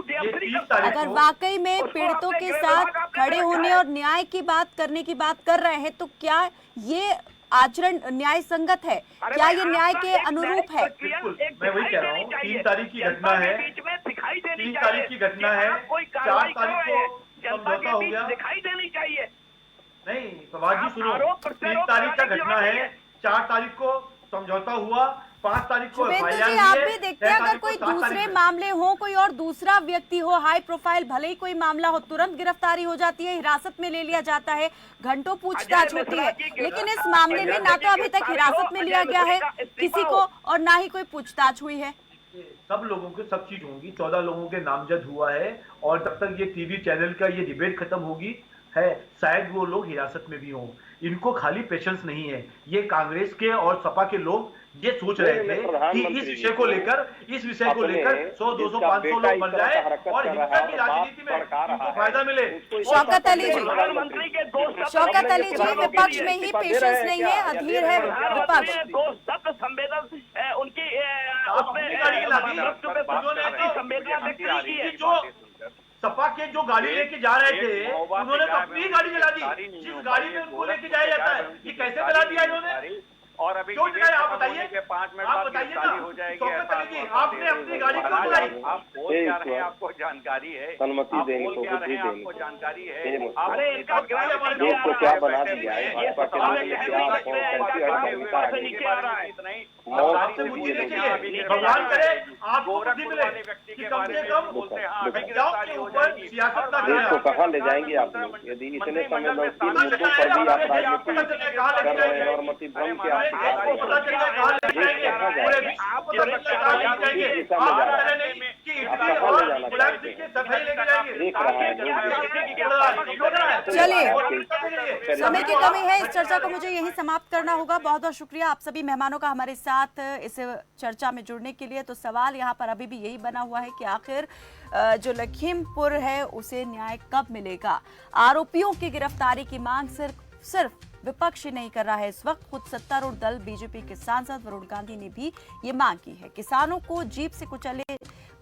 अगर वाकई में पीड़ितों के साथ खड़े होने और न्याय की बात करने की बात कर रहे हैं, तो क्या ये आचरण न्याय संगत है? क्या ये न्याय के अनुरूप है? बिल्कुल, मैं वही कह रहा हूँ। 3 तारीख की घटना है, 3 तारीख की घटना है, 4 तारीख को समझौता हो गया। दिखाई देनी चाहिए। नहीं प्रभात जी सुनो, 3 तारीख का घटना है, 4 तारीख को समझौता हुआ, 5 तारीख को शुभेंदु जी आप भी देखते हैं, अगर कोई दूसरे मामले हो, कोई और दूसरा व्यक्ति हो, हाई प्रोफाइल भले ही कोई मामला हो, तुरंत गिरफ्तारी हो जाती है, हिरासत में ले लिया जाता है, घंटों पूछताछ होती है। लेकिन इस मामले में ना तो अभी तक हिरासत में लिया गया है किसी को और ना ही कोई पूछताछ हुई है। सब लोगों के सब चीज होंगी, 14 लोगों के नामजद हुआ है, और जब तक ये टीवी चैनल का ये डिबेट खत्म होगी है, शायद वो लोग हिरासत में भी हों। इनको खाली पेशेंस नहीं है। ये कांग्रेस के और सपा के लोग ये सोच रहे थे कि इस विषय को लेकर 100, 200, 500 लोग मर जाए और हिंसा की राजनीति में इनको फायदा मिले। शौकत अली जी, शौकत अली जी, विपक्ष में ही पेशेंस नहीं है, अधीर है विपक्ष। उनकी जो सपा के जो गाड़ी लेके जा रहे थे, उन्होंने तो अपनी गाड़ी जला दी। जिस गाड़ी में उनको लेके जाया जाता है, ये कैसे जला दिया इन्होंने? और अभी क्यों जलाया? आप बताइए, 5 मिनट आप बताइए ना। शौकत अली जी, आपने अपनी गाड़ी क्यों जलाई? आप बोल क्या रहे हैं, आपको जानकारी है? अनुमति देंगे तो क्या रहे हैं, आपको जानकारी है? अरे इनका देश को क्या बना दिया है भाजपा के लोगों ने, आपसे मुझे नहीं चाहिए, भगवान करे आपको बुद्धि मिले कि कम से कम पंजाब के ऊपर सियासत ना देश को कहाँ ले जाएंगे आप लोग? यदि इतने संवेदनशील मुद्दों पर भी आप राजनीति कर रहे हैं और मति भ्रम के चलिए, समय की कमी है, इस चर्चा को मुझे यहीं समाप्त करना होगा। बहुत बहुत शुक्रिया आप सभी मेहमानों का हमारे साथ इस चर्चा में जुड़ने के लिए। तो सवाल यहाँ पर अभी भी यही बना हुआ है कि आखिर जो लखीमपुर है उसे न्याय कब मिलेगा? आरोपियों की गिरफ्तारी की मांग सिर्फ विपक्ष ही नहीं कर रहा है। इस वक्त खुद सत्तारूढ़ दल बीजेपी के सांसद वरुण गांधी ने भी ये मांग की है। किसानों को जीप से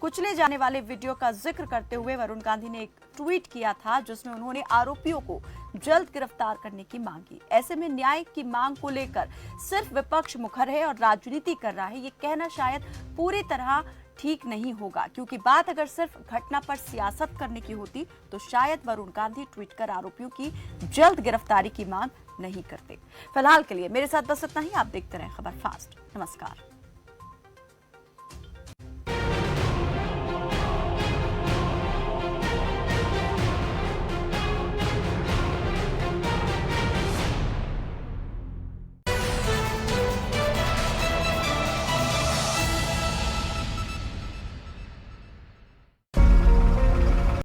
कुचले जाने वाले वीडियो का जिक्र करते हुए वरुण गांधी ने एक ट्वीट किया था, जिसमें उन्होंने आरोपियों को जल्द गिरफ्तार करने की मांग की। ऐसे में न्याय की मांग को लेकर सिर्फ विपक्ष मुखर है और राजनीति कर रहा है, ये कहना शायद पूरी तरह ठीक नहीं होगा, क्योंकि बात अगर सिर्फ घटना पर सियासत करने की होती तो शायद वरुण गांधी ट्वीट कर आरोपियों की जल्द गिरफ्तारी की मांग नहीं करते। फिलहाल के लिए मेरे साथ बस इतना ही। आप देखते रहें खबर फास्ट। नमस्कार।